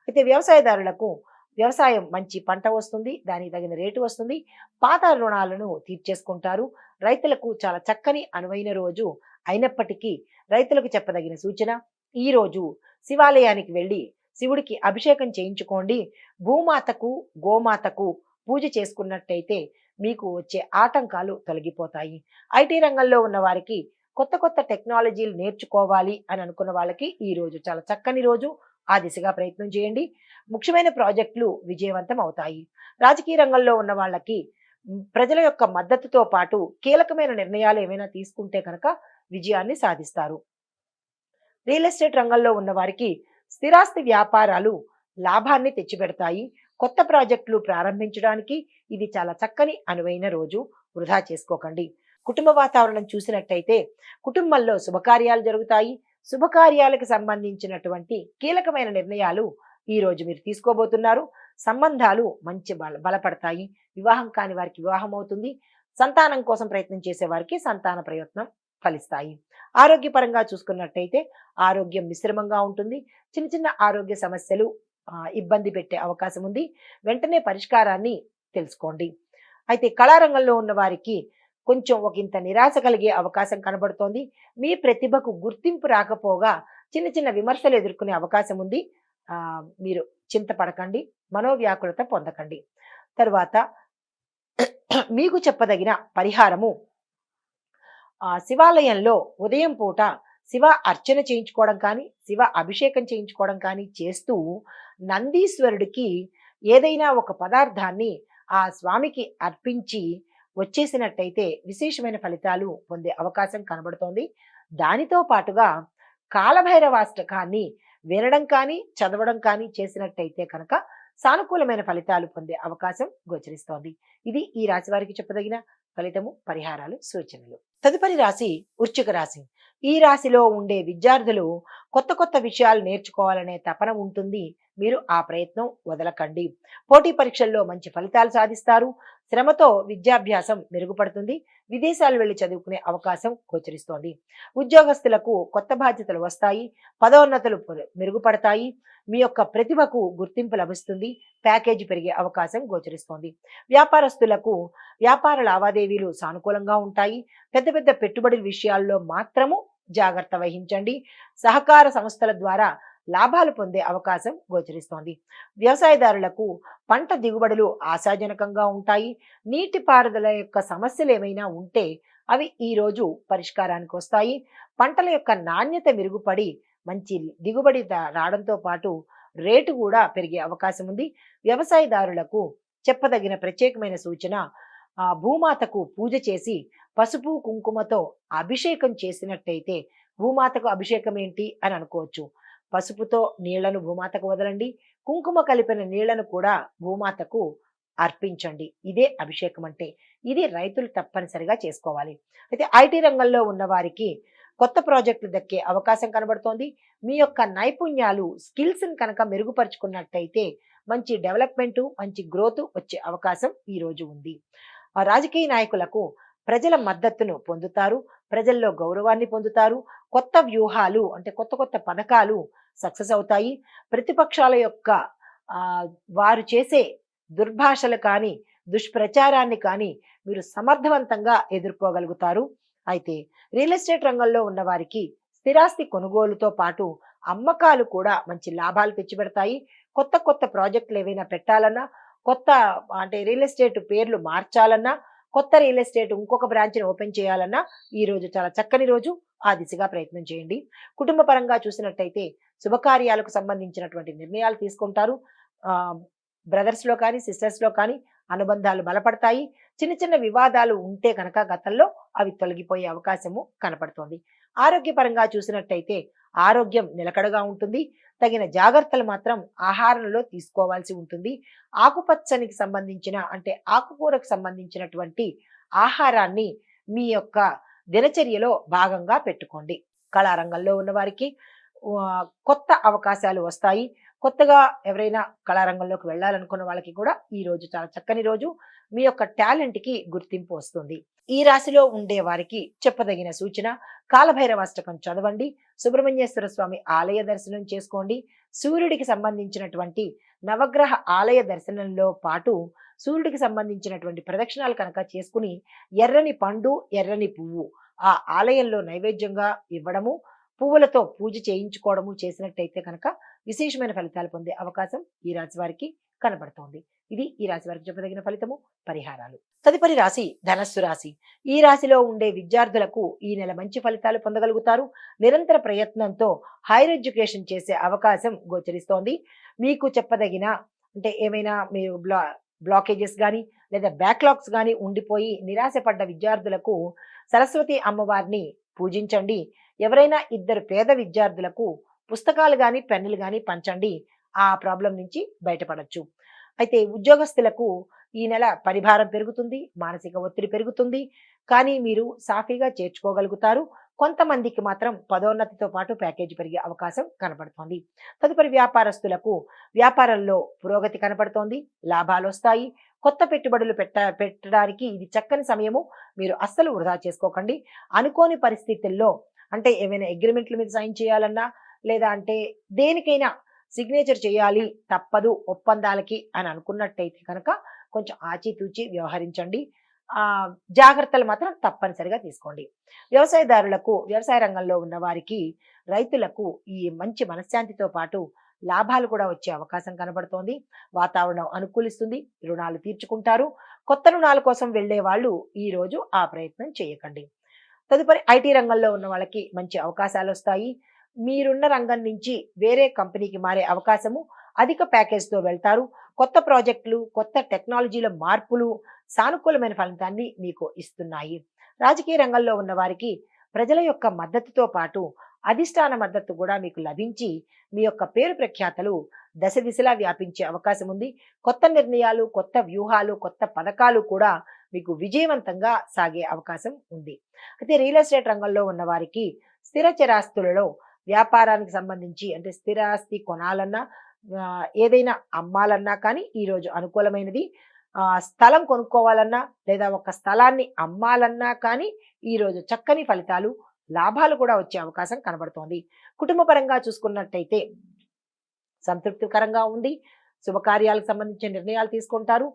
S1: అయితే వ్యవసాయదారులకు వ్యవసాయం మంచి పంట వస్తుంది. దానికి తగిన రేటు వస్తుంది. పాత రుణాలను తీర్చేసుకుంటారు. రైతులకు చాలా చక్కని అనువైన రోజు అయినప్పటికీ రైతులకు చెప్పదగిన సూచన, ఈ రోజు శివాలయానికి వెళ్ళి శివుడికి అభిషేకం చేయించుకోండి. భూమాతకు గోమాతకు పూజ చేసుకున్నట్టయితే మీకు వచ్చే ఆటంకాలు తొలగిపోతాయి. ఐటీ రంగంలో ఉన్న వారికి కొత్త కొత్త టెక్నాలజీలు నేర్చుకోవాలి అని అనుకున్న వాళ్ళకి ఈ రోజు చాలా చక్కని రోజు. ఆ దిశగా ప్రయత్నం చేయండి. ముఖ్యమైన ప్రాజెక్టులు విజయవంతం అవుతాయి. రాజకీయ రంగంలో ఉన్న వాళ్ళకి ప్రజల యొక్క మద్దతుతో పాటు కీలకమైన నిర్ణయాలు ఏమైనా తీసుకుంటే కనుక విజయాన్ని సాధిస్తారు. రియల్ ఎస్టేట్ రంగంలో ఉన్న వారికి స్థిరాస్తి వ్యాపారాలు లాభాన్ని తెచ్చిపెడతాయి. కొత్త ప్రాజెక్టులు ప్రారంభించడానికి ఇది చాలా చక్కని అనువైన రోజు. వృధా చేసుకోకండి. కుటుంబ వాతావరణం చూసినట్టయితే కుటుంబంలో శుభకార్యాలు జరుగుతాయి. శుభకార్యాలకు సంబంధించినటువంటి కీలకమైన నిర్ణయాలు ఈ రోజు మీరు తీసుకోబోతున్నారు. సంబంధాలు మంచి బలపడతాయి. వివాహం కాని వారికి వివాహం అవుతుంది. సంతానం కోసం ప్రయత్నం చేసే వారికి సంతాన ప్రయత్నం ఫలిస్తాయి. ఆరోగ్యపరంగా చూసుకున్నట్టయితే ఆరోగ్యం మిశ్రమంగా ఉంటుంది. చిన్న చిన్న ఆరోగ్య సమస్యలు ఇబ్బంది పెట్టే అవకాశం ఉంది. వెంటనే పరిష్కారాన్ని తెలుసుకోండి. అయితే కళారంగంలో ఉన్న వారికి కొంచెం ఒకంత నిరాశ కలిగే అవకాశం కనబడుతోంది. మీ ప్రతిభకు గుర్తింపు రాకపోగా చిన్న చిన్న విమర్శలు ఎదుర్కొనే అవకాశం ఉంది. మీరు చింతపడకండి, మనోవ్యాకులత పొందకండి. తరువాత మీకు చెప్పదగిన పరిహారము, శివాలయంలో ఉదయం పూట శివ అర్చన చేయించుకోవడం కానీ శివ అభిషేకం చేయించుకోవడం కానీ చేస్తూ నందీశ్వరుడికి ఏదైనా ఒక పదార్థాన్ని ఆ స్వామికి అర్పించి వచ్చేసినట్టయితే విశేషమైన ఫలితాలు పొందే అవకాశం కనబడుతోంది. దానితో పాటుగా కాలభైరవాష్టకాన్ని వినడం కానీ చదవడం కానీ చేసినట్టయితే కనుక సానుకూలమైన ఫలితాలు పొందే అవకాశం గోచరిస్తోంది. ఇది ఈ రాశి వారికి చెప్పదగిన ఫలితము, పరిహారాలు, సూచనలు. తదుపరి రాశి వృశ్చిక రాశి. ఈ రాశిలో ఉండే విద్యార్థులు కొత్త కొత్త విషయాలు నేర్చుకోవాలనే తపన ఉంటుంది. మీరు ఆ ప్రయత్నం వదలకండి. పోటీ పరీక్షల్లో మంచి ఫలితాలు సాధిస్తారు. శ్రమతో విద్యాభ్యాసం మెరుగుపడుతుంది. విదేశాలు వెళ్లి చదువుకునే అవకాశం గోచరిస్తోంది. ఉద్యోగస్తులకు కొత్త బాధ్యతలు వస్తాయి. పదోన్నతులు మెరుగుపడతాయి. మీ యొక్క ప్రతిభకు గుర్తింపు లభిస్తుంది. ప్యాకేజీ పెరిగే అవకాశం గోచరిస్తోంది. వ్యాపారస్తులకు వ్యాపార లావాదేవీలు సానుకూలంగా ఉంటాయి. పెద్ద పెద్ద పెట్టుబడుల విషయాల్లో మాత్రము జాగ్రత్త వహించండి. సహకార సంస్థల ద్వారా లాభాలు పొందే అవకాశం గోచరిస్తోంది. వ్యవసాయదారులకు పంట దిగుబడులు ఆశాజనకంగా ఉంటాయి. నీటిపారుదల యొక్క సమస్యలు ఏమైనా ఉంటే అవి ఈ రోజు పరిష్కారానికి వస్తాయి. పంటల యొక్క నాణ్యత మెరుగుపడి మంచి దిగుబడి రావడంతో పాటు రేటు కూడా పెరిగే అవకాశం ఉంది. వ్యవసాయదారులకు చెప్పదగిన ప్రత్యేకమైన సూచన, భూమాతకు పూజ చేసి పసుపు కుంకుమతో అభిషేకం చేసినట్టయితే, భూమాతకు అభిషేకం ఏంటి అని అనుకోవచ్చు. పసుపుతో నీళ్లను భూమాతకు వదలండి. కుంకుమ కలిపిన నీళ్లను కూడా భూమాతకు అర్పించండి. ఇదే అభిషేకం అంటే. ఇది రైతులు తప్పనిసరిగా చేసుకోవాలి. అయితే ఐటీ రంగంలో ఉన్న వారికి కొత్త ప్రాజెక్టులు దక్కే అవకాశం కనబడుతోంది. మీ యొక్క నైపుణ్యాలు, స్కిల్స్ కనుక మెరుగుపరుచుకున్నట్టయితే మంచి డెవలప్మెంట్, మంచి గ్రోత్ వచ్చే అవకాశం ఈ రోజు ఉంది. రాజకీయ నాయకులకు ప్రజల మద్దతును పొందుతారు. ప్రజల్లో గౌరవాన్ని పొందుతారు. కొత్త వ్యూహాలు అంటే కొత్త కొత్త పథకాలు సక్సెస్ అవుతాయి. ప్రతిపక్షాల యొక్క వారు చేసే దుర్భాషలు కానీ, దుష్ప్రచారాన్ని కానీ మీరు సమర్థవంతంగా ఎదుర్కోగలుగుతారు. అయితే రియల్ ఎస్టేట్ రంగంలో ఉన్న వారికి స్థిరాస్తి కొనుగోలుతో పాటు అమ్మకాలు కూడా మంచి లాభాలు తెచ్చిపెడతాయి. కొత్త కొత్త ప్రాజెక్టులు ఏవైనా పెట్టాలన్నా, కొత్త అంటే రియల్ ఎస్టేట్ పేర్లు మార్చాలన్నా, కొత్త రియల్ ఎస్టేట్ ఇంకొక బ్రాంచ్ని ఓపెన్ చేయాలన్నా ఈ రోజు చాలా చక్కని రోజు. ఆ దిశగా ప్రయత్నం చేయండి. కుటుంబ పరంగా చూసినట్టయితే శుభకార్యాలకు సంబంధించినటువంటి నిర్ణయాలు తీసుకుంటారు. బ్రదర్స్లో కానీ, సిస్టర్స్లో కానీ అనుబంధాలు బలపడతాయి. చిన్న చిన్న వివాదాలు ఉంటే కనుక గతంలో అవి తొలగిపోయే అవకాశము కనపడుతోంది. ఆరోగ్యపరంగా చూసినట్టయితే ఆరోగ్యం నిలకడగా ఉంటుంది. తగిన జాగ్రత్తలు మాత్రం ఆహారంలో తీసుకోవాల్సి ఉంటుంది. ఆకుపచ్చనికి సంబంధించిన అంటే ఆకుకూరకు సంబంధించినటువంటి ఆహారాన్ని మీ యొక్క దినచర్యలో భాగంగా పెట్టుకోండి. కళారంగంలో ఉన్న వారికి కొత్త అవకాశాలు వస్తాయి. కొత్తగా ఎవరైనా కళారంగంలోకి వెళ్ళాలనుకున్న వాళ్ళకి కూడా ఈ రోజు చాలా చక్కని రోజు. మీ యొక్క టాలెంట్కి గుర్తింపు వస్తుంది. ఈ రాశిలో ఉండే వారికి చెప్పదగిన సూచన, కాలభైరవాష్టకం చదవండి. సుబ్రహ్మణ్యేశ్వర స్వామి ఆలయ దర్శనం చేసుకోండి. సూర్యుడికి సంబంధించినటువంటి నవగ్రహ ఆలయ దర్శనంలో పాటు సూర్యుడికి సంబంధించినటువంటి ప్రదక్షిణాలు కనుక చేసుకుని ఎర్రని పండు, ఎర్రని పువ్వు ఆ ఆలయంలో నైవేద్యంగా ఇవ్వడము, పువ్వులతో పూజ చేయించుకోవడము చేసినట్టయితే కనుక విశేషమైన ఫలితాలు పొందే అవకాశం ఈ రాశి వారికి కనబడుతోంది. ఇది ఈ రాశి వారికి చెప్పదగిన ఫలితము, పరిహారాలు. తదుపరి రాశి ధనస్సు రాశి. ఈ రాశిలో ఉండే విద్యార్థులకు ఈ నెల మంచి ఫలితాలు పొందగలుగుతారు. నిరంతర ప్రయత్నంతో హైయర్ ఎడ్యుకేషన్ చేసే అవకాశం గోచరిస్తోంది. మీకు చెప్పదగిన అంటే ఏమైనా మీరు బ్లాకేజెస్ కానీ లేదా బ్యాక్లాగ్స్ కానీ ఉండిపోయి నిరాశపడ్డ విద్యార్థులకు సరస్వతి అమ్మవారిని పూజించండి. ఎవరైనా ఇద్దరు పేద విద్యార్థులకు పుస్తకాలు కానీ పెన్నులు కానీ పంచండి. ఆ ప్రాబ్లం నుంచి బయటపడచ్చు. అయితే ఉద్యోగస్తులకు ఈ నెల పరిభారం పెరుగుతుంది, మానసిక ఒత్తిడి పెరుగుతుంది. కానీ మీరు సాఫీగా చేర్చుకోగలుగుతారు. కొంతమందికి మాత్రం పదోన్నతితో పాటు ప్యాకేజీ పెరిగే అవకాశం కనపడుతోంది. తదుపరి వ్యాపారస్తులకు వ్యాపారంలో పురోగతి కనపడుతోంది. లాభాలు వస్తాయి. కొత్త పెట్టుబడులు పెట్టడానికి ఇది చక్కని సమయము. మీరు అస్సలు వృధా చేసుకోకండి. అనుకోని పరిస్థితుల్లో అంటే ఏమైనా అగ్రిమెంట్ల మీద సైన్ చేయాలన్నా లేదా అంటే దేనికైనా సిగ్నేచర్ చేయాలి తప్పదు ఒప్పందాలకి అని అనుకున్నట్టయితే కనుక కొంచెం ఆచితూచి వ్యవహరించండి. జాగ్రత్తలు మాత్రం తప్పనిసరిగా తీసుకోండి. వ్యవసాయదారులకు, వ్యవసాయ రంగంలో ఉన్న వారికి, రైతులకు ఈ మంచి మనశ్శాంతితో పాటు లాభాలు కూడా వచ్చే అవకాశం కనబడుతోంది. వాతావరణం అనుకూలిస్తుంది. రుణాలు తీర్చుకుంటారు. కొత్త రుణాల కోసం వెళ్లే వాళ్ళు ఈ రోజు ఆ ప్రయత్నం చేయకండి. తదుపరి ఐటీ రంగంలో ఉన్న వాళ్ళకి మంచి అవకాశాలు వస్తాయి. మీరున్న రంగం నుంచి వేరే కంపెనీకి మారే అవకాశము, అధిక ప్యాకేజ్తో వెళ్తారు. కొత్త ప్రాజెక్టులు, కొత్త టెక్నాలజీల మార్పులు సానుకూలమైన ఫలితాన్ని మీకు ఇస్తున్నాయి. రాజకీయ రంగంలో ఉన్న వారికి ప్రజల యొక్క మద్దతుతో పాటు అధిష్టాన మద్దతు కూడా మీకు లభించి మీ యొక్క పేరు ప్రఖ్యాతలు దశ దిశలా వ్యాపించే అవకాశం ఉంది. కొత్త నిర్ణయాలు, కొత్త వ్యూహాలు, కొత్త పథకాలు కూడా మీకు విజయవంతంగా సాగే అవకాశం ఉంది. అయితే రియల్ ఎస్టేట్ రంగంలో ఉన్న వారికి స్థిర చరాస్తులలో వ్యాపారానికి సంబంధించి అంటే స్థిరాస్తి కొనాలన్నా ఏదైనా అమ్మాలన్నా కానీ ఈరోజు అనుకూలమైనది. స్థలం కొనుక్కోవాలన్నా లేదా ఒక స్థలాన్ని అమ్మాలన్నా కానీ ఈరోజు చక్కని ఫలితాలు, లాభాలు కూడా వచ్చే అవకాశం కనబడుతోంది. కుటుంబ పరంగా చూసుకున్నట్టయితే సంతృప్తికరంగా ఉంది. శుభకార్యాలకు సంబంధించిన నిర్ణయాలు తీసుకుంటారు.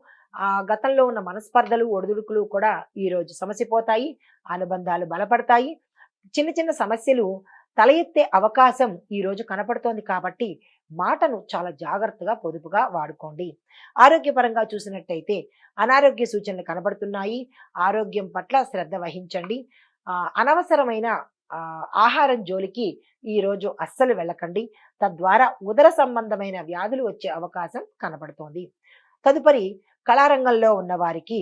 S1: గతంలో ఉన్న మనస్పర్ధలు, ఒడిదుడుకులు కూడా ఈరోజు సమసిపోతాయి. అనుబంధాలు బలపడతాయి. చిన్న చిన్న సమస్యలు తల ఎత్తే అవకాశం ఈరోజు కనపడుతోంది కాబట్టి మాటను చాలా జాగ్రత్తగా పొదుపుగా వాడుకోండి. ఆరోగ్యపరంగా చూసినట్టయితే అనారోగ్య సూచనలు కనబడుతున్నాయి. ఆరోగ్యం పట్ల శ్రద్ధ వహించండి. అనవసరమైన ఆహారం జోలికి ఈరోజు అస్సలు వెళ్ళకండి. తద్వారా ఉదర సంబంధమైన వ్యాధులు వచ్చే అవకాశం కనబడుతోంది. తదుపరి కళారంగంలో ఉన్న వారికి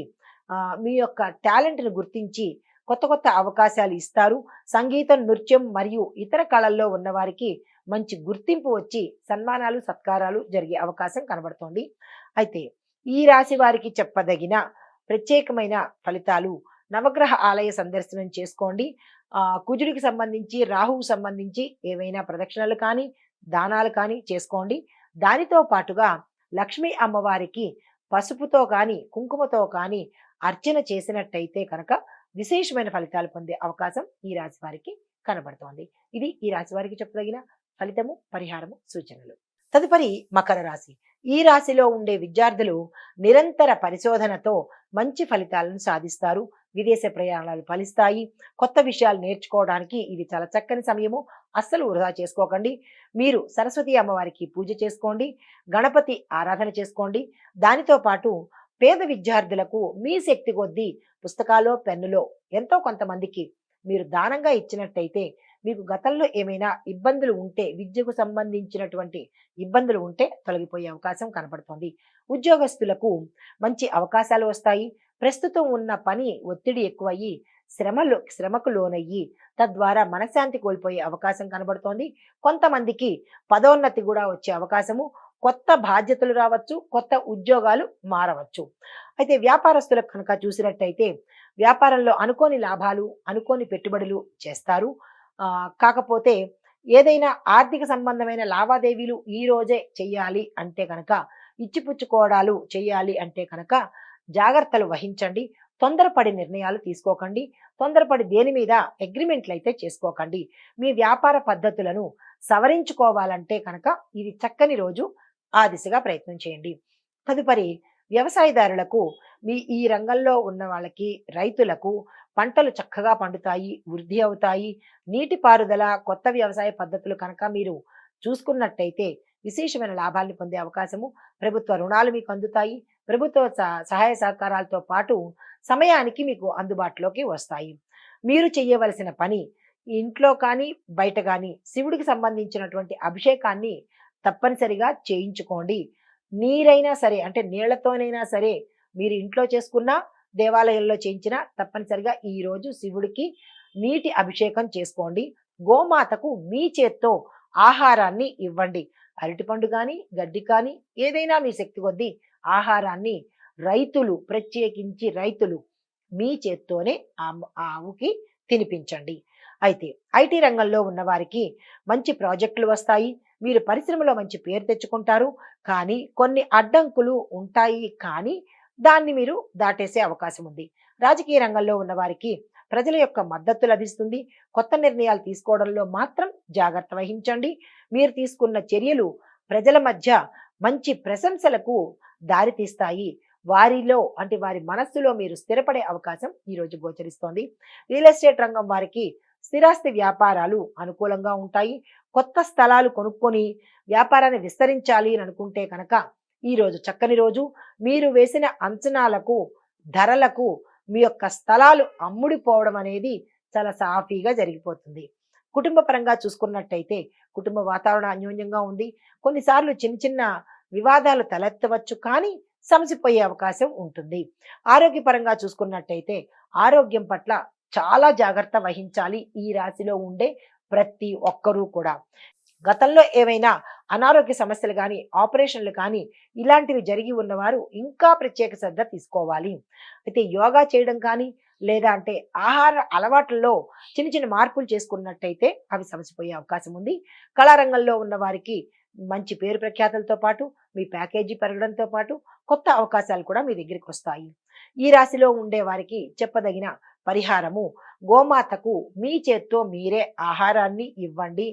S1: మీ యొక్క టాలెంట్ను గుర్తించి కొత్త కొత్త అవకాశాలు ఇస్తారు. సంగీతం, నృత్యం మరియు ఇతర కళల్లో ఉన్న వారికి మంచి గుర్తింపు వచ్చి సన్మానాలు, సత్కారాలు జరిగే అవకాశం కనబడుతోంది. అయితే ఈ రాశి వారికి చెప్పదగిన ప్రత్యేకమైన ఫలితాలు నవగ్రహ ఆలయ సందర్శనం చేసుకోండి. కుజుడికి సంబంధించి, రాహువుకు సంబంధించి ఏవైనా ప్రదక్షిణలు కానీ, దానాలు కానీ చేసుకోండి. దానితో పాటుగా లక్ష్మీ అమ్మవారికి పసుపుతో కానీ, కుంకుమతో కానీ అర్చన చేసినట్టయితే కనుక విశేషమైన ఫలితాలు పొందే అవకాశం ఈ రాశి వారికి కనబడుతోంది. ఇది ఈ రాశి వారికి చెప్పదగిన ఫలితము, పరిహారము, సూచనలు. తదుపరి మకర రాశి. ఈ రాశిలో ఉండే విద్యార్థులు నిరంతర పరిశోధనతో మంచి ఫలితాలను సాధిస్తారు. విదేశ ప్రయాణాలు ఫలిస్తాయి. కొత్త విషయాలు నేర్చుకోవడానికి ఇది చాలా చక్కని సమయము. అస్సలు వృధా చేసుకోకండి. మీరు సరస్వతి అమ్మవారికి పూజ చేసుకోండి. గణపతి ఆరాధన చేసుకోండి. దానితో పాటు పేద విద్యార్థులకు మీ శక్తి కొద్దీ పుస్తకాలో, పెన్నులో ఎంతో కొంతమందికి మీరు దానంగా ఇచ్చినట్టయితే మీకు గతంలో ఏమైనా ఇబ్బందులు ఉంటే, విద్యకు సంబంధించినటువంటి ఇబ్బందులు ఉంటే తొలగిపోయే అవకాశం కనపడుతోంది. ఉద్యోగస్తులకు మంచి అవకాశాలు వస్తాయి. ప్రస్తుతం ఉన్న పని ఒత్తిడి ఎక్కువయ్యి శ్రమకు లోనయ్యి తద్వారా మనశ్శాంతి కోల్పోయే అవకాశం కనబడుతోంది. కొంతమందికి పదోన్నతి కూడా వచ్చే అవకాశము, కొత్త బాధ్యతలు రావచ్చు, కొత్త ఉద్యోగాలు మారవచ్చు. అయితే వ్యాపారస్తులకు కనుక చూసినట్టయితే వ్యాపారంలో అనుకోని లాభాలు, అనుకోని పెట్టుబడులు చేస్తారు. కాకపోతే ఏదైనా ఆర్థిక సంబంధమైన లావాదేవీలు ఈ రోజే చెయ్యాలి అంటే కనుక, ఇచ్చిపుచ్చుకోవడాలు చేయాలి అంటే కనుక జాగ్రత్తలు వహించండి. తొందరపడి నిర్ణయాలు తీసుకోకండి. తొందరపడి దేని మీద అగ్రిమెంట్లు అయితే చేసుకోకండి. మీ వ్యాపార పద్ధతులను సవరించుకోవాలంటే కనుక ఇది చక్కని రోజు. ఆ దిశగా ప్రయత్నం చేయండి. తదుపరి వ్యవసాయదారులకు, ఈ రంగంలో ఉన్న వాళ్ళకి, రైతులకు పంటలు చక్కగా పండుతాయి, వృద్ధి అవుతాయి. నీటిపారుదల, కొత్త వ్యవసాయ పద్ధతులు కనుక మీరు చూసుకున్నట్టయితే విశేషమైన లాభాలను పొందే అవకాశము, ప్రభుత్వ రుణాలు మీకు అందుతాయి. ప్రభుత్వ సహాయ సహకారాలతో పాటు సమయానికి మీకు అందుబాటులోకి వస్తాయి. మీరు చేయవలసిన పని ఇంట్లో కానీ, బయట కానీ శివుడికి సంబంధించినటువంటి అభిషేకాన్ని తప్పనిసరిగా చేయించుకోండి. నీరైనా సరే, అంటే నీళ్లతోనైనా సరే, మీరు ఇంట్లో చేసుకున్నా, దేవాలయంలో చేయించినా తప్పనిసరిగా ఈ రోజు శివుడికి నీటి అభిషేకం చేసుకోండి. గోమాతకు మీ చేత్తో ఆహారాన్ని ఇవ్వండి. అరటిపండు కానీ, గడ్డి కానీ, ఏదైనా మీ శక్తి కొద్దీ ఆహారాన్ని రైతులు, ప్రత్యేకించి రైతులు మీ చేత్తోనే ఆవుకి తినిపించండి. అయితే ఐటీ రంగంలో ఉన్న వారికి మంచి ప్రాజెక్టులు వస్తాయి. మీరు పరిశ్రమలో మంచి పేరు తెచ్చుకుంటారు. కానీ కొన్ని అడ్డంకులు ఉంటాయి, కానీ దాన్ని మీరు దాటేసే అవకాశం ఉంది. రాజకీయ రంగంలో ఉన్న వారికి ప్రజల యొక్క మద్దతు లభిస్తుంది. కొత్త నిర్ణయాలు తీసుకోవడంలో మాత్రం జాగ్రత్త వహించండి. మీరు తీసుకున్న చర్యలు ప్రజల మధ్య మంచి ప్రశంసలకు దారితీస్తాయి. వారిలో, అంటే వారి మనస్సులో మీరు స్థిరపడే అవకాశం ఈరోజు గోచరిస్తోంది. రియల్ ఎస్టేట్ రంగం వారికి స్థిరాస్తి వ్యాపారాలు అనుకూలంగా ఉంటాయి. కొత్త స్థలాలు కొనుక్కొని వ్యాపారాన్ని విస్తరించాలి అని అనుకుంటే కనుక ఈరోజు చక్కని రోజు. మీరు వేసిన అంచనాలకు, ధరలకు మీ యొక్క స్థలాలు అమ్ముడిపోవడం అనేది చాలా సాఫీగా జరిగిపోతుంది. కుటుంబ పరంగా చూసుకున్నట్టయితే కుటుంబ వాతావరణం అన్యోన్యంగా ఉంది. కొన్నిసార్లు చిన్న చిన్న వివాదాలు తలెత్తవచ్చు, కానీ సమసిపోయే అవకాశం ఉంటుంది. ఆరోగ్యపరంగా చూసుకున్నట్టయితే ఆరోగ్యం పట్ల చాలా జాగ్రత్త వహించాలి ఈ రాశిలో ఉండే ప్రతి ఒక్కరూ కూడా. గతంలో ఏవైనా అనారోగ్య సమస్యలు కానీ, ఆపరేషన్లు కానీ ఇలాంటివి జరిగి ఉన్నవారు ఇంకా ప్రత్యేక శ్రద్ధ తీసుకోవాలి. అయితే యోగా చేయడం కానీ, లేదా అంటే ఆహార అలవాట్లలో చిన్న చిన్న మార్పులు చేసుకున్నట్టయితే అవి సమసిపోయే అవకాశం ఉంది. కళారంగంలో ఉన్న వారికి మంచి పేరు ప్రఖ్యాతలతో పాటు, మీ ప్యాకేజీ పెరగడంతో పాటు కొత్త అవకాశాలు కూడా మీ దగ్గరికి వస్తాయి. ఈ రాశిలో ఉండే వారికి చెప్పదగిన పరిహారము, గోమాతకు మీ చేత్తో మీరే ఆహారాన్ని ఇవ్వండి,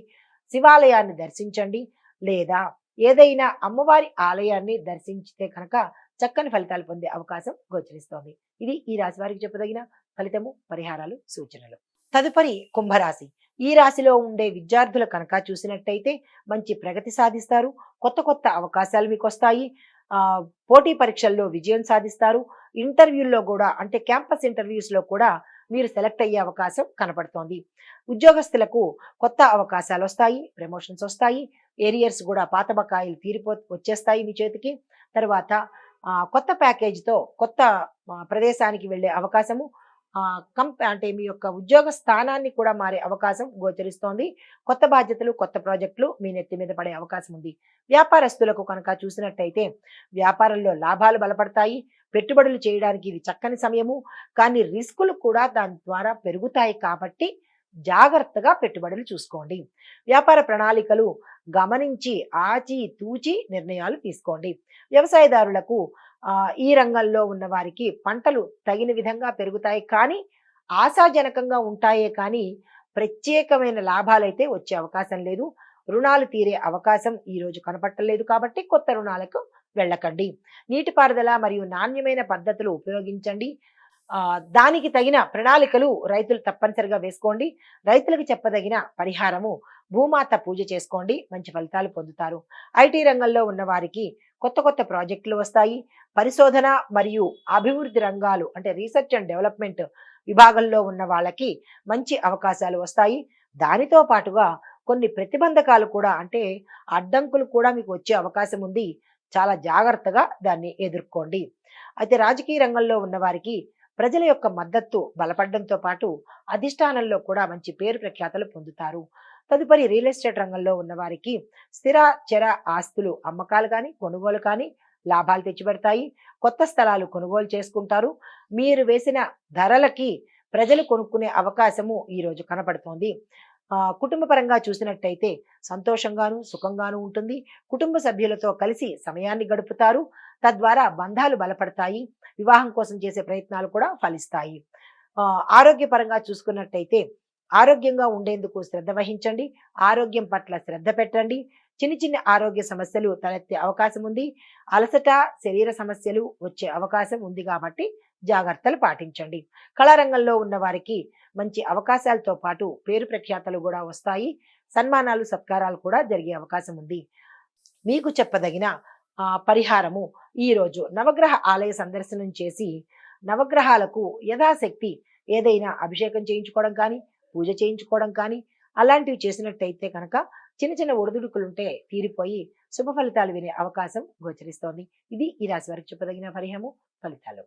S1: శివాలయాన్ని దర్శించండి, లేదా ఏదైనా అమ్మవారి ఆలయాన్ని దర్శించితే కనుక చక్కని ఫలితాలు పొందే అవకాశం గోచరిస్తోంది. ఇది ఈ రాశి వారికి చెప్పదగిన ఫలితము, పరిహారాలు, సూచనలు. తదుపరి కుంభరాశి. ఈ రాశిలో ఉండే విద్యార్థులు కనుక చూసినట్టయితే మంచి ప్రగతి సాధిస్తారు. కొత్త కొత్త అవకాశాలు మీకు వస్తాయి. పోటీ పరీక్షల్లో విజయం సాధిస్తారు. ఇంటర్వ్యూల్లో కూడా అంటే క్యాంపస్ ఇంటర్వ్యూస్ లో కూడా మీరు సెలెక్ట్ అయ్యే అవకాశం కనపడుతోంది. ఉద్యోగస్తులకు కొత్త అవకాశాలు వస్తాయి, ప్రమోషన్స్ వస్తాయి. ఏరియర్స్ కూడా పాత బకాయిలు వచ్చేస్తాయి మీ చేతికి. తర్వాత కొత్త ప్యాకేజీతో కొత్త ప్రదేశానికి వెళ్ళే అవకాశము, అంటే మీ యొక్క ఉద్యోగ స్థానాన్ని కూడా మారే అవకాశం గోచరిస్తోంది. కొత్త బాధ్యతలు, కొత్త ప్రాజెక్టులు మీ నెత్తి మీద పడే అవకాశం ఉంది. వ్యాపారస్తులకు కనుక చూసినట్టయితే వ్యాపారంలో లాభాలు బలపడతాయి. పెట్టుబడులు చేయడానికి ఇది చక్కని సమయము. కానీ రిస్కులు కూడా దాని ద్వారా పెరుగుతాయి కాబట్టి జాగ్రత్తగా పెట్టుబడులు చూసుకోండి. వ్యాపార ప్రణాళికలు గమనించి ఆచి తూచి నిర్ణయాలు తీసుకోండి. వ్యవసాయదారులకు ఈ రంగంలో ఉన్న వారికి పంటలు తగిన విధంగా పెరుగుతాయి, కానీ ఆశాజనకంగా ఉంటాయే కానీ ప్రత్యేకమైన లాభాలైతే వచ్చే అవకాశం లేదు. రుణాలు తీరే అవకాశం ఈ రోజు కనపట్టలేదు కాబట్టి కొత్త రుణాలకు వెళ్ళకండి. నీటిపారుదల మరియు నాణ్యమైన పద్ధతులు ఉపయోగించండి. దానికి తగిన ప్రణాళికలు రైతులు తప్పనిసరిగా వేసుకోండి. రైతులకు చెప్పదగిన పరిహారము, భూమాత పూజ చేసుకోండి, మంచి ఫలితాలు పొందుతారు. ఐటీ రంగంలో ఉన్న వారికి కొత్త కొత్త ప్రాజెక్టులు వస్తాయి. పరిశోధన మరియు అభివృద్ధి రంగాలు అంటే రీసెర్చ్ అండ్ డెవలప్మెంట్ విభాగంలో ఉన్న వాళ్ళకి మంచి అవకాశాలు వస్తాయి. దానితో పాటుగా కొన్ని ప్రతిబంధకాలు కూడా అంటే అడ్డంకులు కూడా మీకు వచ్చే అవకాశం ఉంది. చాలా జాగ్రత్తగా దాన్ని ఎదుర్కోండి. అయితే రాజకీయ రంగంలో ఉన్న వారికి ప్రజల యొక్క మద్దతు బలపడడంతో పాటు అధిష్టానంలో కూడా మంచి పేరు ప్రఖ్యాతలు పొందుతారు. తదుపరి రియల్ ఎస్టేట్ రంగంలో ఉన్న వారికి స్థిర చర ఆస్తులు అమ్మకాలు కానీ, కొనుగోలు కానీ లాభాలు తెచ్చిపెడతాయి. కొత్త స్థలాలు కొనుగోలు చేసుకుంటారు. మీరు వేసిన ధరలకి ప్రజలు కొనుక్కునే అవకాశము ఈ రోజు కనపడుతోంది. కుటుంబ పరంగా చూసినట్టయితే సంతోషంగాను, సుఖంగాను ఉంటుంది. కుటుంబ సభ్యులతో కలిసి సమయాన్ని గడుపుతారు. తద్వారా బంధాలు బలపడతాయి. వివాహం కోసం చేసే ప్రయత్నాలు కూడా ఫలిస్తాయి. ఆరోగ్యపరంగా చూసుకున్నట్టయితే ఆరోగ్యంగా ఉండేందుకు శ్రద్ధ వహించండి. ఆరోగ్యం పట్ల శ్రద్ధ పెట్టండి. చిన్న చిన్న ఆరోగ్య సమస్యలు తలెత్తే అవకాశం ఉంది. అలసట, శరీర సమస్యలు వచ్చే అవకాశం ఉంది కాబట్టి జాగ్రత్తలు పాటించండి. కళారంగంలో ఉన్న వారికి మంచి అవకాశాలతో పాటు పేరు ప్రఖ్యాతలు కూడా వస్తాయి. సన్మానాలు, సత్కారాలు కూడా జరిగే అవకాశం ఉంది. మీకు చెప్పదగిన పరిహారము, ఈరోజు నవగ్రహ ఆలయ సందర్శనం చేసి నవగ్రహాలకు యథాశక్తి ఏదైనా అభిషేకం చేయించుకోవడం కానీ, పూజ చేయించుకోవడం కానీ అలాంటివి చేసినట్టయితే కనుక చిన్న చిన్న ఒడిదుడుకులుంటే తీరిపోయి శుభ ఫలితాలు వినే అవకాశం గోచరిస్తోంది. ఇది ఈ రాశి వారికి చెప్పదగిన పరిహారము, ఫలితాలు.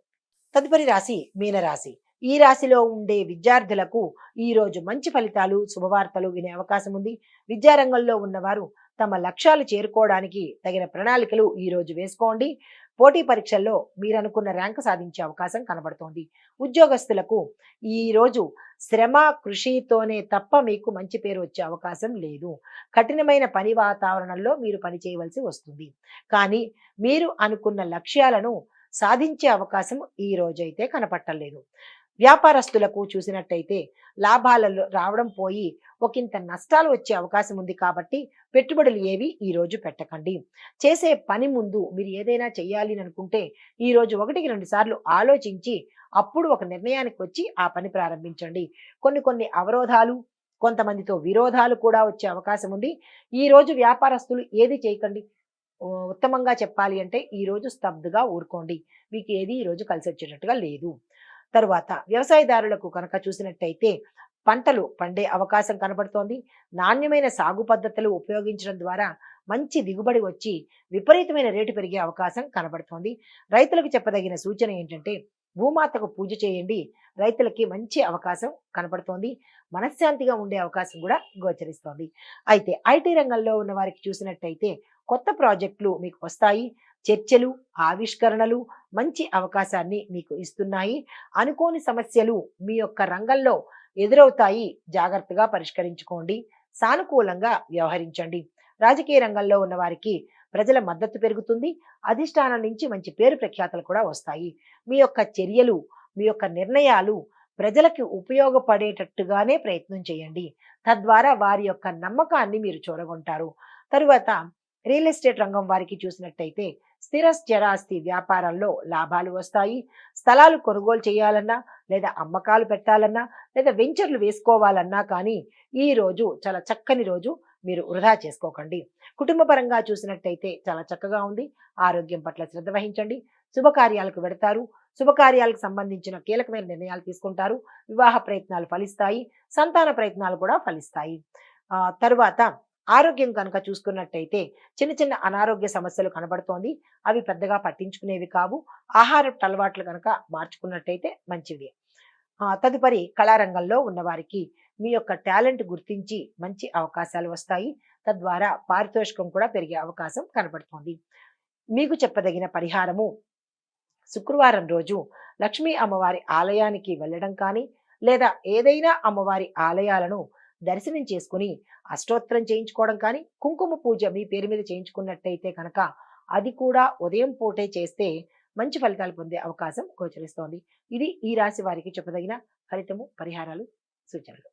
S1: తదుపరి రాశి మీనరాశి. ఈ రాశిలో ఉండే విద్యార్థులకు ఈ రోజు మంచి ఫలితాలు, శుభవార్తలు వినే అవకాశం ఉంది. విద్యారంగంలో ఉన్నవారు తమ లక్ష్యాలు చేరుకోవడానికి తగిన ప్రణాళికలు ఈ రోజు వేసుకోండి. పోటీ పరీక్షల్లో మీరు అనుకున్న ర్యాంకు సాధించే అవకాశం కనబడుతోంది. ఉద్యోగస్తులకు ఈ రోజు శ్రమ, కృషితోనే తప్ప మీకు మంచి పేరు వచ్చే అవకాశం లేదు. కఠినమైన పని వాతావరణంలో మీరు పని చేయవలసి వస్తుంది. కానీ మీరు అనుకున్న లక్ష్యాలను సాధించే అవకాశం ఈ రోజైతే కనపట్టలేదు. వ్యాపారస్తులకు చూసినట్టయితే లాభాలలో రావడం పోయి ఒకంత నష్టాలు వచ్చే అవకాశం ఉంది కాబట్టి పెట్టుబడులు ఏవి ఈ రోజు పెట్టకండి. చేసే పని ముందు మీరు ఏదైనా చేయాలి అనుకుంటే ఈ రోజు 1-2 సార్లు ఆలోచించి అప్పుడు ఒక నిర్ణయానికి వచ్చి ఆ పని ప్రారంభించండి. కొన్ని అవరోధాలు, కొంతమందితో విరోధాలు కూడా వచ్చే అవకాశం ఉంది. ఈ రోజు వ్యాపారస్తులు ఏది చేయకండి. ఉత్తమంగా చెప్పాలి అంటే ఈ రోజు స్తబ్దుగా ఊరుకోండి. మీకు ఏది ఈ రోజు కలిసి వచ్చేటట్టుగా లేదు. తరువాత వ్యవసాయదారులకు కనుక చూసినట్టయితే పంటలు పండే అవకాశం కనబడుతోంది. నాణ్యమైన సాగు పద్ధతులు ఉపయోగించడం ద్వారా మంచి దిగుబడి వచ్చి విపరీతమైన రేటు పెరిగే అవకాశం కనబడుతోంది. రైతులకు చెప్పదగిన సూచన ఏంటంటే భూమాతకు పూజ చేయండి. రైతులకి మంచి అవకాశం కనపడుతోంది. మనశ్శాంతిగా ఉండే అవకాశం కూడా గోచరిస్తోంది. అయితే ఐటీ రంగంలో ఉన్న వారికి చూసినట్టయితే కొత్త ప్రాజెక్టులు మీకు వస్తాయి. చర్చలు, ఆవిష్కరణలు మంచి అవకాశాన్ని మీకు ఇస్తున్నాయి. అనుకోని సమస్యలు మీ యొక్క రంగంలో ఎదురవుతాయి. జాగ్రత్తగా పరిష్కరించుకోండి. సానుకూలంగా వ్యవహరించండి. రాజకీయ రంగంలో ఉన్న వారికి ప్రజల మద్దతు పెరుగుతుంది. అధిష్టానం నుంచి మంచి పేరు ప్రఖ్యాతలు కూడా వస్తాయి. మీ యొక్క చర్యలు, మీ యొక్క నిర్ణయాలు ప్రజలకి ఉపయోగపడేటట్టుగానే ప్రయత్నం చేయండి. తద్వారా వారి యొక్క నమ్మకాన్ని మీరు చూరగొంటారు. తరువాత రియల్ ఎస్టేట్ రంగం వారికి చూసినట్టయితే స్థిర స్థిరాస్తి వ్యాపారంలో లాభాలు వస్తాయి. స్థలాలు కొనుగోలు చేయాలన్నా, లేదా అమ్మకాలు పెట్టాలన్నా, లేదా వెంచర్లు వేసుకోవాలన్నా కానీ ఈ రోజు చాలా చక్కని రోజు. మీరు వృధా చేసుకోకండి. కుటుంబ పరంగా చూసినట్టయితే చాలా చక్కగా ఉంది. ఆరోగ్యం పట్ల శ్రద్ధ వహించండి. శుభకార్యాలకు వెడతారు. శుభకార్యాలకు సంబంధించిన కీలకమైన నిర్ణయాలు తీసుకుంటారు. వివాహ ప్రయత్నాలు ఫలిస్తాయి. సంతాన ప్రయత్నాలు కూడా ఫలిస్తాయి. తరువాత ఆరోగ్యం కనుక చూసుకున్నట్టయితే చిన్న చిన్న అనారోగ్య సమస్యలు కనబడుతోంది. అవి పెద్దగా పట్టించుకునేవి కావు. ఆహారపు అలవాట్లు కనుక మార్చుకున్నట్టయితే మంచిది. తదుపరి కళారంగంలో ఉన్నవారికి మీ యొక్క టాలెంట్ గుర్తించి మంచి అవకాశాలు వస్తాయి. తద్వారా పారితోషికం కూడా పెరిగే అవకాశం కనబడుతోంది. మీకు చెప్పదగిన పరిహారము శుక్రవారం రోజు లక్ష్మీ అమ్మవారి ఆలయానికి వెళ్ళడం కానీ, లేదా ఏదైనా అమ్మవారి ఆలయాలను దర్శనం చేసుకుని అష్టోత్తరం చేయించుకోవడం కానీ, కుంకుమ పూజ మీ పేరు మీద చేయించుకున్నట్టయితే కనుక అది కూడా ఉదయం పూటే చేస్తే మంచి ఫలితాలు పొందే అవకాశం గోచరిస్తోంది. ఇది ఈ రాశి వారికి చెప్పదగిన ఫలితము, పరిహారాలు, సూచనలు.